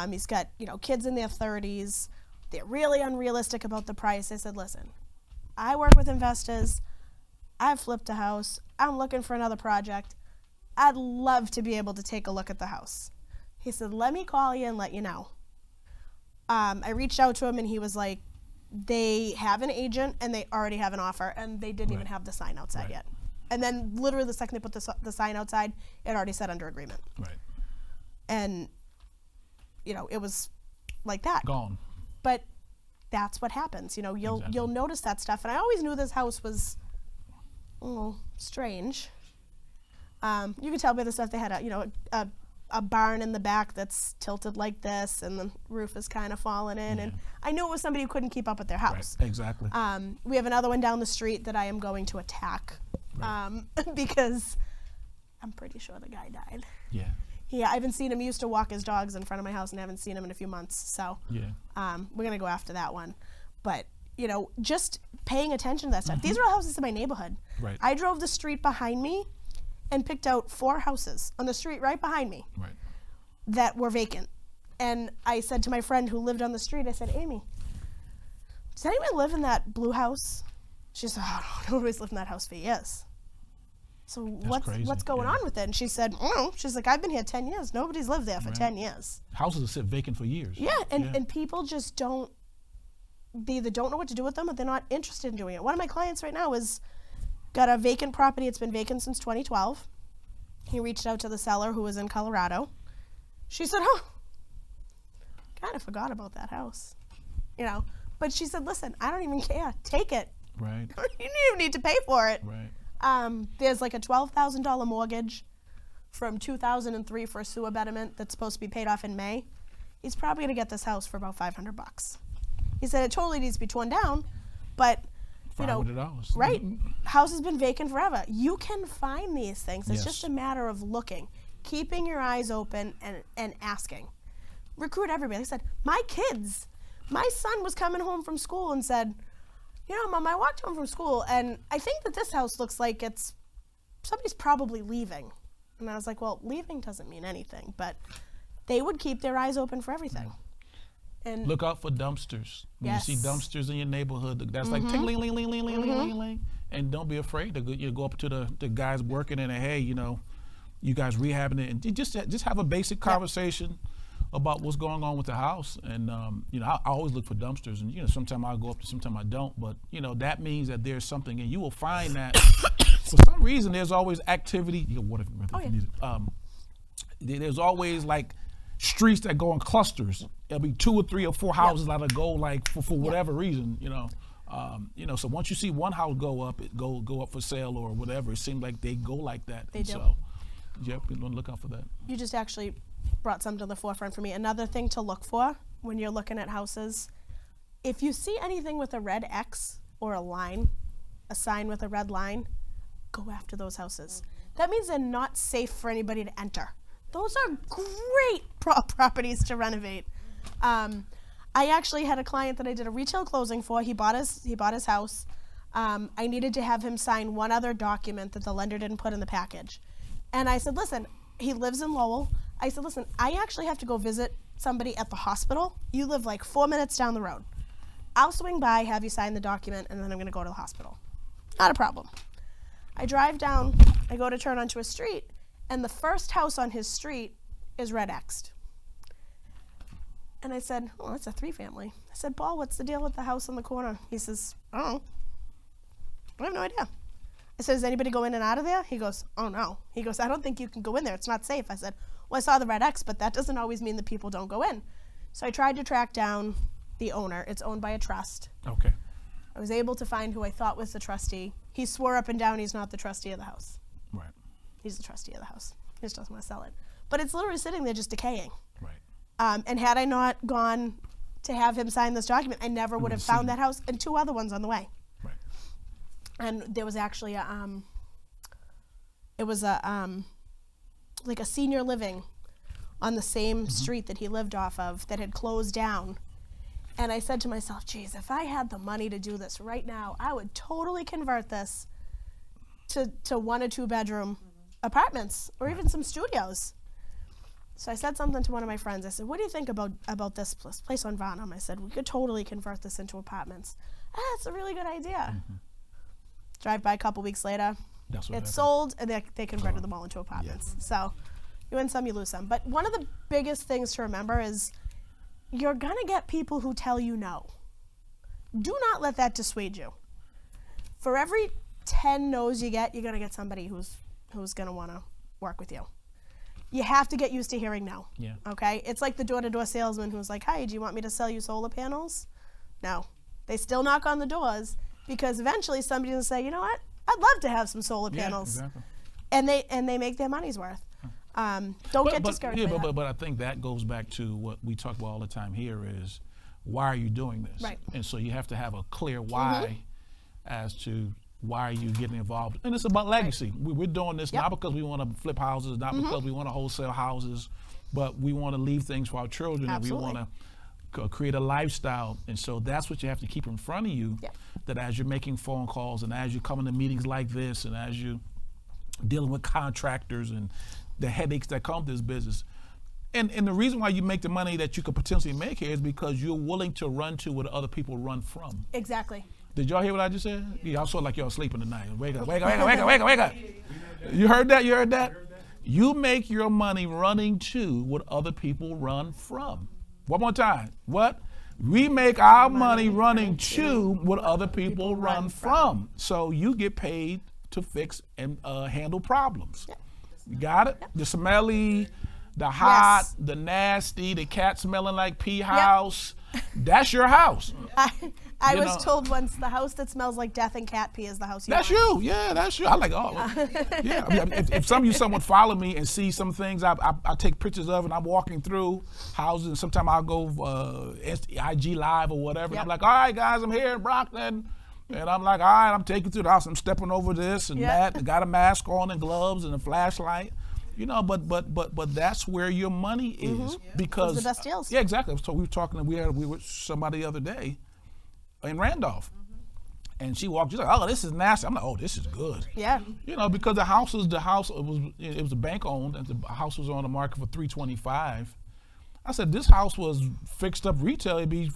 He's got, kids in their 30s. They're really unrealistic about the price. I said, listen, I work with investors. I've flipped a house. I'm looking for another project. I'd love to be able to take a look at the house. He said, let me call you and let you know. I reached out to him and he was like, they have an agent and they already have an offer and they didn't even have the sign outside yet. And then literally the second they put the sign outside, it already said under agreement. Right. And, it was like that. Gone. But that's what happens. You'll notice that stuff. And I always knew this house was strange. You could tell by the stuff they had a barn in the back that's tilted like this and the roof is kind of falling in. And I knew it was somebody who couldn't keep up with their house. Right. Exactly. We have another one down the street that I am going to attack because I'm pretty sure the guy died. Yeah. Yeah, I haven't seen him. He used to walk his dogs in front of my house and I haven't seen him in a few months. So we're going to go after that one. But, just paying attention to that stuff. These are all houses in my neighborhood. Right. I drove the street behind me and picked out 4 houses on the street right behind me that were vacant. And I said to my friend who lived on the street, I said, Amy, does anyone live in that blue house? She said, oh, no, nobody's lived in that house for years. So what's going on with it? And she said, she's like, I've been here 10 years. Nobody's lived there for 10 years. Houses have sit vacant for years. Yeah, and people just they either don't know what to do with them or they're not interested in doing it. One of my clients right now is got a vacant property. It's been vacant since 2012. He reached out to the seller who was in Colorado. She said, kind of forgot about that house. But she said, listen, I don't even care. Take it. Right. You don't even need to pay for it. Right. There's like a $12,000 mortgage from 2003 for a sewer betterment that's supposed to be paid off in May. He's probably going to get this house for about $500. He said it totally needs to be torn down, but $500. Right. House has been vacant forever. You can find these things. It's Yes. just a matter of looking, keeping your eyes open and asking. Recruit everybody. Like I said, my son was coming home from school and said, Mom, I walked home from school and I think that this house looks like somebody's probably leaving. And I was like, well, leaving doesn't mean anything, but they would keep their eyes open for everything. And Look out for dumpsters. When you see Yes. dumpsters in your neighborhood, that's like ting-ling-ling-ling-ling-ling-ling-ling-ling. And don't be afraid to go up to the guys working in it. Hey, you guys rehabbing it, and just have a basic conversation about what's going on with the house. And I always look for dumpsters, and sometimes I'll go up to, sometimes I don't. But that means that there's something, and you will find that for some reason there's always activity. You got water if you need it. There's always like streets that go in clusters. There'll be 2 or 3 or 4 houses that'll go like for whatever reason, So once you see one house go up for sale or whatever, it seems like they go like that. They And do. So, you want to look out for that. You just actually brought something to the forefront for me. Another thing to look for when you're looking at houses, if you see anything with a red X or a sign with a red line, go after those houses. That means they're not safe for anybody to enter. Those are great properties to renovate. I actually had a client that I did a retail closing for. He bought his house. I needed to have him sign one other document that the lender didn't put in the package. And I said, listen, he lives in Lowell. I said, listen, I actually have to go visit somebody at the hospital. You live like 4 minutes down the road. I'll swing by, have you sign the document, and then I'm going to go to the hospital. Not a problem. I drive down, I go to turn onto a street, and the first house on his street is red X'd. And I said, oh, that's a 3-family. I said, Paul, what's the deal with the house on the corner? He says, I don't know. I have no idea. I said, does anybody go in and out of there? He goes, oh, no. He goes, I don't think you can go in there. It's not safe. I said, well, I saw the red X, but that doesn't always mean that people don't go in. So I tried to track down the owner. It's owned by a trust. Okay. I was able to find who I thought was the trustee. He swore up and down he's not the trustee of the house. Right. He's the trustee of the house. He just doesn't want to sell it. But it's literally sitting there just decaying. Right. And had I not gone to have him sign this document, I never would have found that house and 2 other ones on the way. Right. And there was actually like a senior living on the same street that he lived off of that had closed down. And I said to myself, geez, if I had the money to do this right now, I would totally convert this to 1 or 2 bedroom apartments or even some studios. So I said something to one of my friends. I said, what do you think about this place on Varnum? I said, we could totally convert this into apartments. That's a really good idea. Drive by a couple weeks later, That's what it's happened. sold, and they converted them all into apartments. So you win some, you lose some. But one of the biggest things to remember is you're going to get people who tell you no. Do not let that dissuade you. For every 10 no's you get, you're going to get somebody who's going to want to work with you. You have to get used to hearing no. Yeah. Okay? It's like the door-to-door salesman who's like, hi, do you want me to sell you solar panels? No. They still knock on the doors because eventually somebody's going to say, you know what? I'd love to have some solar panels. Exactly. And they make their money's worth. Don't get discouraged by that. But I think that goes back to what we talk about all the time here is, why are you doing this? Right. And so you have to have a clear why as to why are you getting involved. And it's about legacy. We're doing this not because we want to flip houses, not because we want to wholesale houses, but we want to leave things for our children. Absolutely. And we want to create a lifestyle. And so that's what you have to keep in front of you, that as you're making phone calls and as you're coming to meetings like this and as you're dealing with contractors and the headaches that come to this business. And the reason why you make the money that you could potentially make here is because you're willing to run to where other people run from. Exactly. Did y'all hear what I just said? Yeah, y'all sort of like y'all sleeping tonight. Wake up, wake up, wake up, wake up, wake up, wake up. You heard that? You heard that? You make your money running to what other people run from. One more time. What? We make our money running to what other people run from. So you get paid to fix and handle problems. You got it? The smelly, the hot, the nasty, the cat smelling like pee house. That's your house. I was told once the house that smells like death and cat pee is the house you That's want. you. Yeah, that's you. I like, yeah. I mean, if someone follow me and see some things I take pictures of and I'm walking through houses and sometimes I'll go IG live or whatever. And I'm like, all right, guys, I'm here in Brockton. And I'm like, all right, I'm taking you through the house. I'm stepping over this and that. I got a mask on and gloves and a flashlight. You know, but that's where your money is because those are the best deals. Yeah, exactly. So we were talking. We were somebody the other day in Randolph, and she walked. She's like, "Oh, this is nasty." I'm like, "Oh, this is good." Yeah. You know, because the house it was a bank owned, and the house was on the market for $325. I said, "This house was fixed up retail. It'd be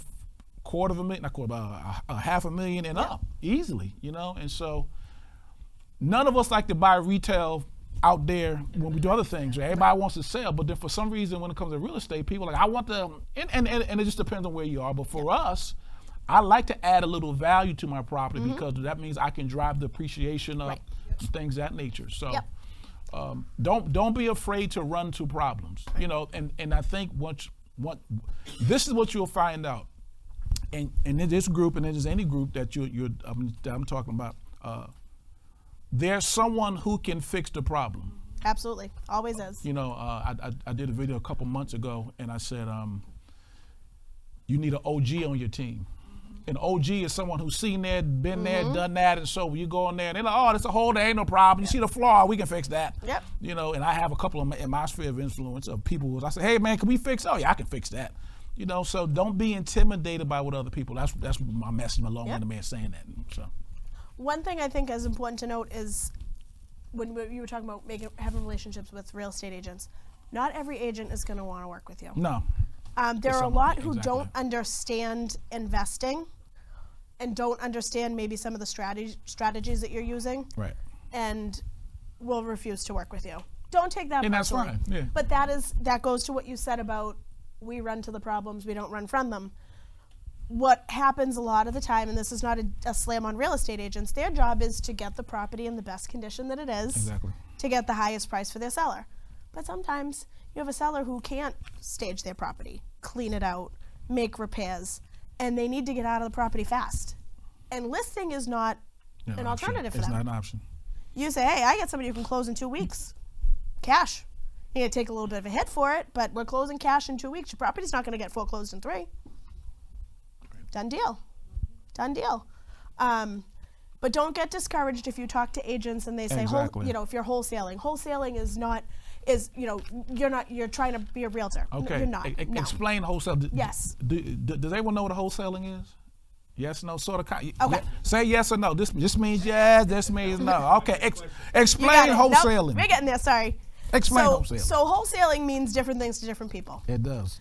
$250,000 and up easily." You know, and so none of us like to buy retail out there when we do other things, right? Everybody wants to sell, but then for some reason when it comes to real estate, people are like, I want the, and it just depends on where you are, but for us, I like to add a little value to my property because that means I can drive the appreciation up, things of that nature. So don't be afraid to run to problems, you know, and I think this is what you'll find out, and in this group, and in any group that I'm talking about, there's someone who can fix the problem. Absolutely. Always is. You know, I did a video a couple months ago, and I said, you need an OG on your team. An OG is someone who's seen that, been there, done that, and so when you go in there, and they're like, oh, there's a hole, there ain't no problem. You see the flaw, we can fix that. Yep. You know, and I have a couple in my sphere of influence of people who I say, hey, man, can we fix? Oh, yeah, I can fix that. You know, so don't be intimidated by what other people. That's my message, my long-winded man saying that. So. One thing I think is important to note is when you were talking about having relationships with real estate agents, not every agent is going to want to work with you. No. There are a lot who don't understand investing and don't understand maybe some of the strategies that you're using. Right. And will refuse to work with you. Don't take that And that's personally. fine. Yeah. But that goes to what you said about we run to the problems, we don't run from them. What happens a lot of the time, and this is not a slam on real estate agents, their job is to get the property in the best condition that it is, Exactly. to get the highest price for their seller. But sometimes you have a seller who can't stage their property, clean it out, make repairs, and they need to get out of the property fast. And listing is not an alternative for them. It's not an option. You say, hey, I got somebody who can close in 2 weeks. Cash. You're going to take a little bit of a hit for it, but we're closing cash in 2 weeks. Your property's not going to get foreclosed in 3. Done deal. Done deal. But don't get discouraged if you talk to agents and they say, Exactly. if you're wholesaling. Wholesaling you're trying to be a realtor. Okay. No, you're not. No. Explain wholesale. Yes. Does everyone know what a wholesaling is? Yes, no, sort of. Okay. Say yes or no. This means yes, this means no. Okay. You Explain got it. Nope, wholesaling. we're getting there, sorry. Explain so, wholesaling. So wholesaling means different things to different people. It does.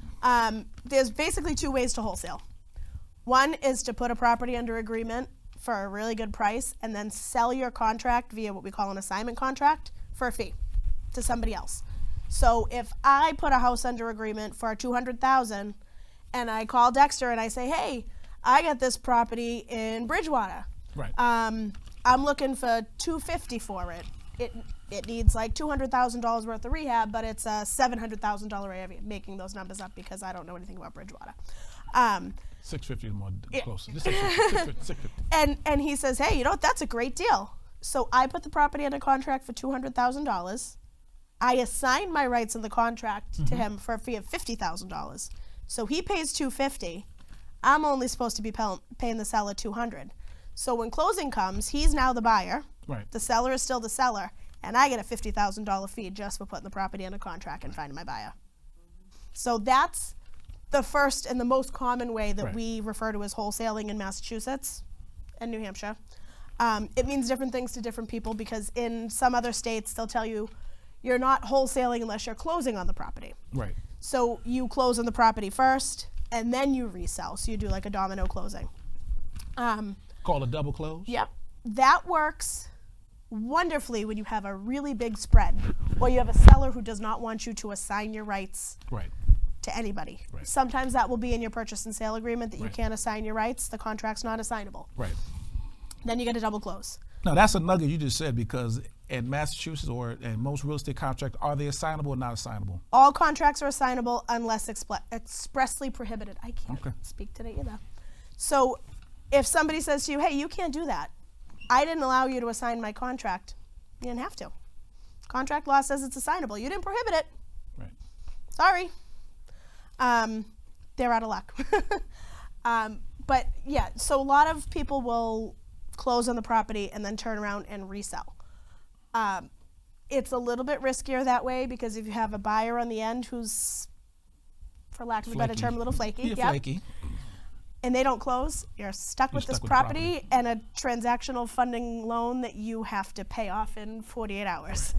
There's basically two ways to wholesale. One is to put a property under agreement for a really good price and then sell your contract via what we call an assignment contract for a fee to somebody else. So if I put a house under agreement for $200,000 and I call Dexter and I say, hey, I got this property in Bridgewater. Right. I'm looking for $250,000 for it. It needs like $200,000 worth of rehab, but it's a $700,000 area. Making those numbers up because I don't know anything about Bridgewater. 650 is more Yeah. closer. Just 650. And he says, hey, you know what? That's a great deal. So I put the property under contract for $200,000. I assign my rights in the contract to him for a fee of $50,000. So he pays $250,000. I'm only supposed to be paying the seller $200,000. So when closing comes, he's now the buyer. Right. The seller is still the seller, and I get a $50,000 fee just for putting the property under contract and finding my buyer. So that's the first and the most common way that Right. we refer to as wholesaling in Massachusetts and New Hampshire. It means different things to different people because in some other states, they'll tell you you're not wholesaling unless you're closing on the property. Right. So you close on the property first, and then you resell. So you do like a domino closing. Called a double close. Yep. That works wonderfully when you have a really big spread or you have a seller who does not want you to assign your rights Right. to anybody. Right. Sometimes that will be in your purchase and sale agreement that you Right. can't assign your rights. The contract's not assignable. Right. Then you get a double close. Now that's a nugget you just said because in Massachusetts or in most real estate contracts, are they assignable or not assignable? All contracts are assignable unless expressly prohibited. I can't Okay. speak today either. So if somebody says to you, hey, you can't do that. I didn't allow you to assign my contract. You didn't have to. Contract law says it's assignable. You didn't prohibit it. Right. Sorry. They're out of luck. But yeah, so a lot of people will close on the property and then turn around and resell. It's a little bit riskier that way because if you have a buyer on the end who's, for lack of a better Flaky. term, a little flaky, Yeah, yep, flaky. and they don't close, you're stuck with this stuck with the property and a transactional funding loan that you have to pay off in 48 hours.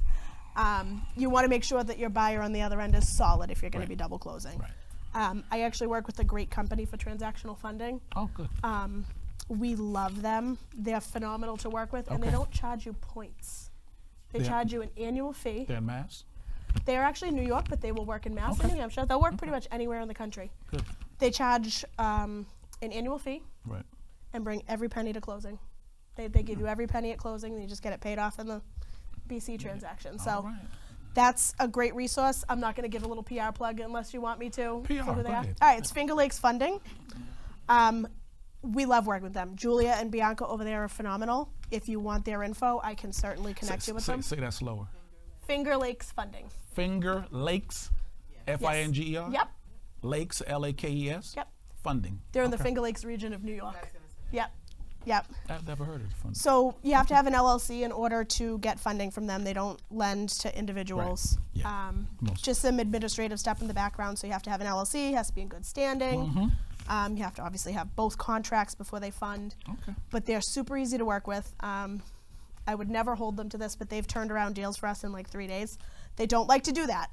You want to make sure that your buyer on the other end is solid if you're going Right. to be double closing. Right. I actually work with a great company for transactional funding. Oh, good. We love them. They're phenomenal to work with, and they Okay. don't charge you points. They Yeah. charge you an annual fee. They're in Mass. They're actually in New York, but they will work in Mass and New Hampshire. They'll work pretty much anywhere in the country. Good. They charge an annual fee Right. and bring every penny to closing. They give you every penny at closing, and you just get it paid off in the BC transaction. So All right. that's a great resource. I'm not going to give a little PR plug unless you want me to. PR, for who they go are. ahead. All right, it's Finger Lakes Funding. We love working with them. Julia and Bianca over there are phenomenal. If you want their info, I can certainly connect you with them. Say that slower. Finger Lakes Funding. Finger Lakes, Finger. Yep, Lakes, Lakes. yep. Funding. They're in the Okay. Finger Lakes region of New York. Yep, yep. I've never heard of funding. So you have to have an LLC in order to get funding from them. They don't lend to individuals. Right. Yeah. Most. Just some administrative stuff in the background. So you have to have an LLC. It has to be in good standing. Mm-hmm. You have to obviously have both contracts before they fund. Okay. But they're super easy to work with. I would never hold them to this, but they've turned around deals for us in like 3 days. They don't like to do that.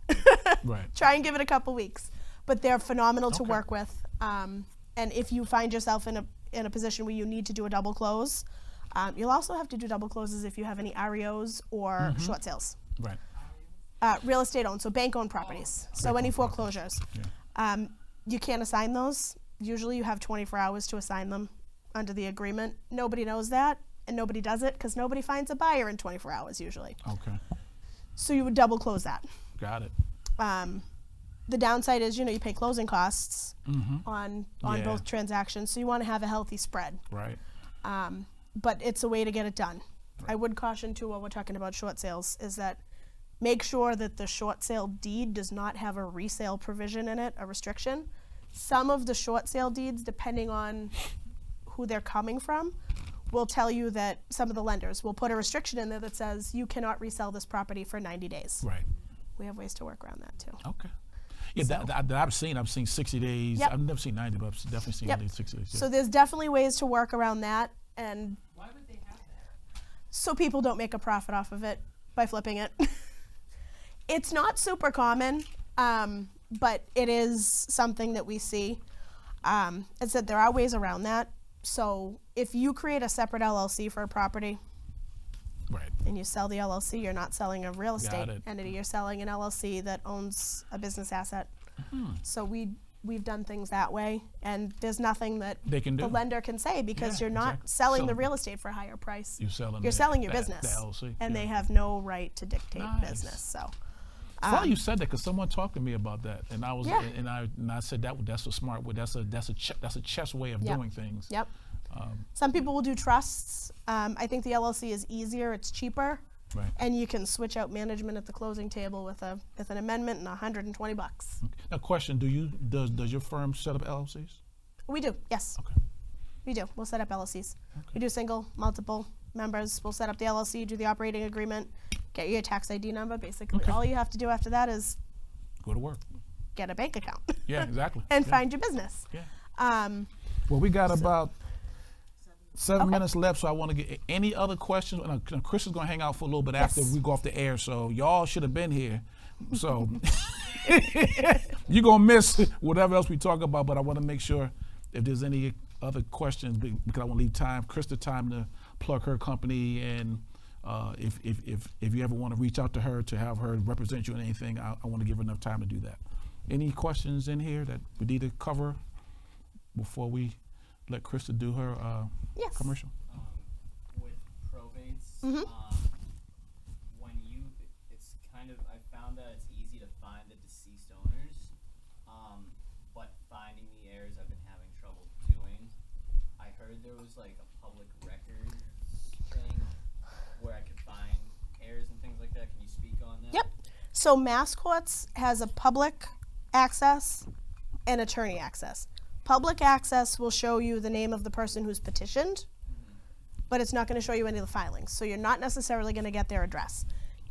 Right. Try and give it a couple weeks. But they're phenomenal to Okay. work with. And if you find yourself in a position where you need to do a double close, you'll also have to do double closes if you have any REOs or Mm-hmm. short sales. Right. Real estate owned, so bank owned properties. So any Bank-owned foreclosures. Yeah. You can't assign those. Usually you have 24 hours to assign them under the agreement. Nobody knows that, and nobody does it because nobody finds a buyer in 24 hours usually. Okay. So you would double close that. Got it. The downside is, you pay closing costs Mm-hmm. on Yeah. both transactions, so you want to have a healthy spread. Right. But it's a way to get it done. I would caution too, while we're talking about short sales, is that make sure that the short sale deed does not have a resale provision in it, a restriction. Some of the short sale deeds, depending on who they're coming from, will tell you that some of the lenders will put a restriction in there that says you cannot resell this property for 90 days. Right. We have ways to work around that too. Okay. Yeah, So- that I've seen 60 days. Yep. I've never seen 90, but I've definitely seen Yep. at least 60 days. Yeah. So there's definitely ways to work around that, and Why would they have that? so people don't make a profit off of it by flipping it. It's not super common, but it is something that we see. As I said, there are ways around that. So if you create a separate LLC for a property Right. and you sell the LLC, you're not selling a real estate it. entity. You're selling an LLC that owns a business asset. So we've done things that way, and there's nothing that They can the do. lender can say because Yeah, you're not exactly. selling the Selling- real estate for a higher price. You're selling. You're the- selling your the- business, The LLC. and yeah. they have no right to dictate Nice. business. So Funny you said that because someone talked to me about that, and I was Yeah. and I said that's a smart way. That's a chess way of Yep. doing things. Yep. Some people will do trusts. I think the LLC is easier. It's cheaper, Right. and you can switch out management at the closing table with an amendment and $120. Now, question: does your firm set up LLCs? We do, yes. Okay. We do. We'll set up LLCs. We do single, multiple members. We'll set up the LLC, do the operating agreement, get you your tax ID number. Basically, Okay. all you have to do after that is Go to work. get a bank account Yeah, exactly. and Yeah. find your business. Yeah. Well, we got about 7 Okay. minutes left, so I want to get any other questions. And Chris is going to hang out for a little bit after Yes. we go off the air, so y'all should have been here. So you're going to miss whatever else we talk about, but I want to make sure if there's any other questions, because I want to leave Krista time to plug her company, and if you ever want to reach out to her to have her represent you in anything, I want to give her enough time to do that. Any questions in here that we need to cover before we let Krista do her Yes. commercial? With probates, Mhm. when it's kind of, I found that it's easy to find the deceased owners, but finding the heirs I've been having trouble doing. I heard there was like a public record thing where I could find heirs and things like that. Can you speak on that? Yep. So Mass Courts has a public access and attorney access. Public access will show you the name of the person who's petitioned, but it's not going to show you any of the filings. So you're not necessarily going to get their address.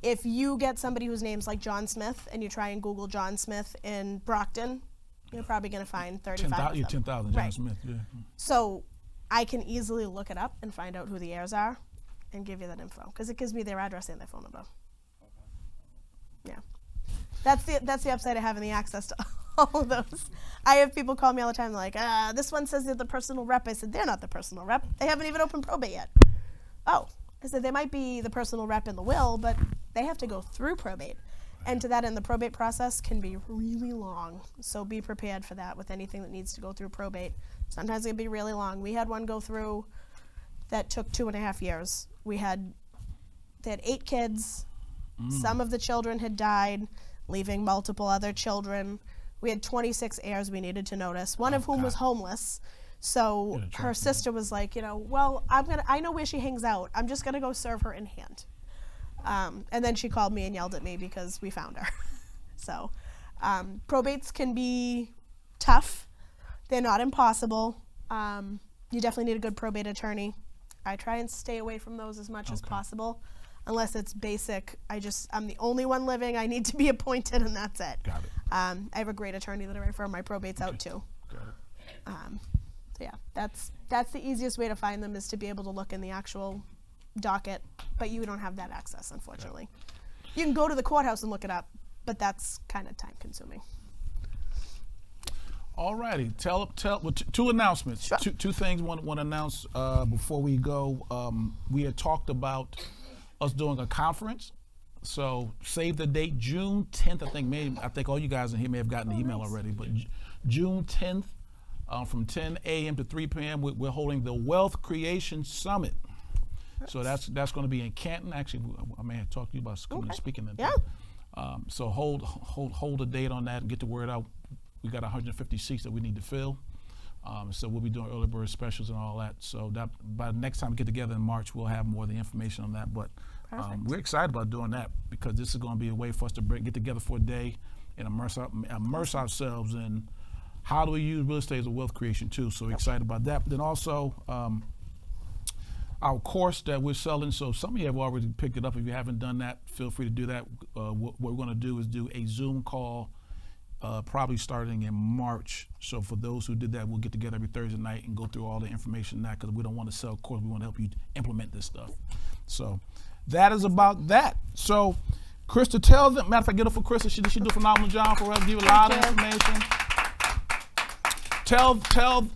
If you get somebody whose name's like John Smith and you try and Google John Smith in Brockton, you're probably going to find 35 of them. 10,000, John Right. Smith. Yeah. So I can easily look it up and find out who the heirs are and give you that info because it gives me their address and their phone number. Yeah. That's the upside of having the access to all of those. I have people call me all the time like, this one says they're the personal rep. I said, they're not the personal rep. They haven't even opened probate yet. Oh. I said, they might be the personal rep in the will, but they have to go through probate. And to that end, the probate process can be really long. So be prepared for that with anything that needs to go through probate. Sometimes it can be really long. We had one go through that took 2.5 years. They had 8 kids. Some of the children had died, leaving multiple other children. We had 26 heirs we needed to notice, one of whom was homeless. So Yeah, her sister was like, well, I know where she hangs out. I'm just gonna go serve her in hand. And then she called me and yelled at me because we found her. So probates can be tough. They're not impossible. You definitely need a good probate attorney. I try and stay away from those as much as possible. Unless it's basic, I'm the only one living. I need to be appointed, and that's it. Got it. I have a great attorney that I refer my probates out to. Got it. So yeah, that's the easiest way to find them is to be able to look in the actual docket, but you don't have that access, unfortunately. You can go to the courthouse and look it up, but that's kind of time consuming. All righty. Tell well, two announcements. Sure. Two things I want to announce before we go. We had talked about us doing a conference. So save the date, June 10th. I think all you guys in here may have gotten the email already, but June 10th from 10 a.m. to 3 p.m. We're holding the Wealth Creation Summit. So that's going to be in Canton. Actually, I may have talked to you about coming and speaking. Yeah. So hold a date on that and get the word out. We got 150 seats that we need to fill. So we'll be doing early bird specials and all that. So that by the next time we get together in March, we'll have more of the information on that. But we're excited about doing that because this is going to be a way for us to get together for a day and immerse ourselves in how do we use real estate as a wealth creation too. So excited about that. But then also our course that we're selling. So some of you have already picked it up. If you haven't done that, feel free to do that. What we're going to do is do a Zoom call probably starting in March. So for those who did that, we'll get together every Thursday night and go through all the information now because we don't want to sell course. We want to help you implement this stuff. So that is about that. So Krista, tell them. Matter of fact, get it for Krista. She do a phenomenal job for us. Give a lot of Thank you. information. Tell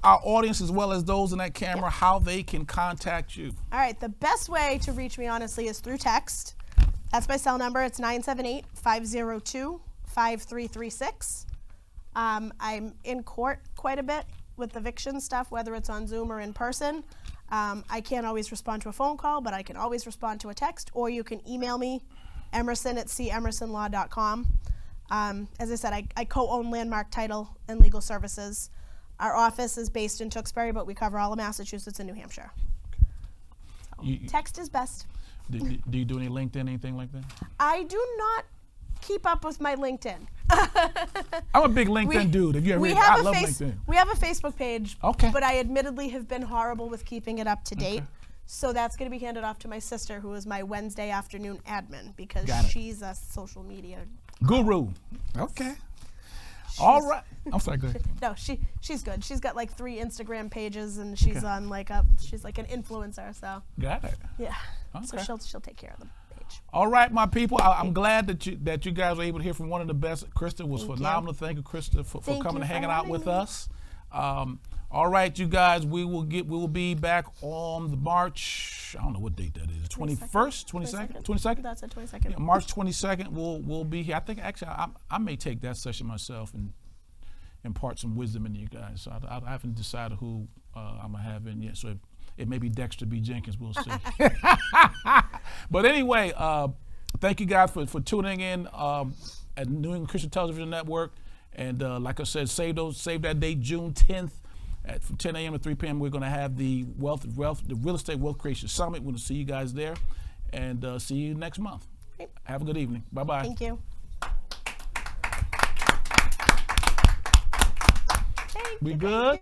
our audience as well as those in that camera how they can contact you. All right, the best way to reach me, honestly, is through text. That's my cell number. It's 978-502-5336. I'm in court quite a bit with eviction stuff, whether it's on Zoom or in person. I can't always respond to a phone call, but I can always respond to a text, or you can email me, emerson@cemersonlaw.com. As I said, I co-own Landmark Title and Legal Services. Our office is based in Tewksbury, but we cover all of Massachusetts and New Hampshire. So, text is best. Do you do any LinkedIn, anything like that? I do not keep up with my LinkedIn. I'm a big LinkedIn dude. If you ever, I love LinkedIn. We have a Facebook page, Okay. but I admittedly have been horrible with keeping it up to date. So that's going to be handed off to my sister, who is my Wednesday afternoon admin, because Got it. she's a social media Guru. Okay. All right. I'm sorry, go ahead. No, she's good. She's got like 3 Instagram pages, and she's Okay. on like she's like an influencer. So Got it. yeah, so Okay. she'll take care of the page. All right, my people. I'm glad that you guys were able to hear from one of the best. Krista was Thank you. phenomenal. Thank you, Krista, for Thank coming you and for hanging out having with me. us. All right, you guys. We will be back on the March. I don't know what date that is. 21st, 22nd, 22nd. That's it, 22nd. Yeah, March 22nd. We'll be here. I think actually I may take that session myself and impart some wisdom into you guys. So I haven't decided who I'm gonna have in yet. So it may be Dexter B. Jenkins. We'll see. But anyway, thank you guys for tuning in at New England Christian Television Network. And like I said, save that date, June 10th, from 10 a.m. to 3 p.m. We're gonna have the Real Estate Wealth Creation Summit. We're gonna see you guys there, and see you next month. Great. Have a good evening. Bye bye. Thank you. We good?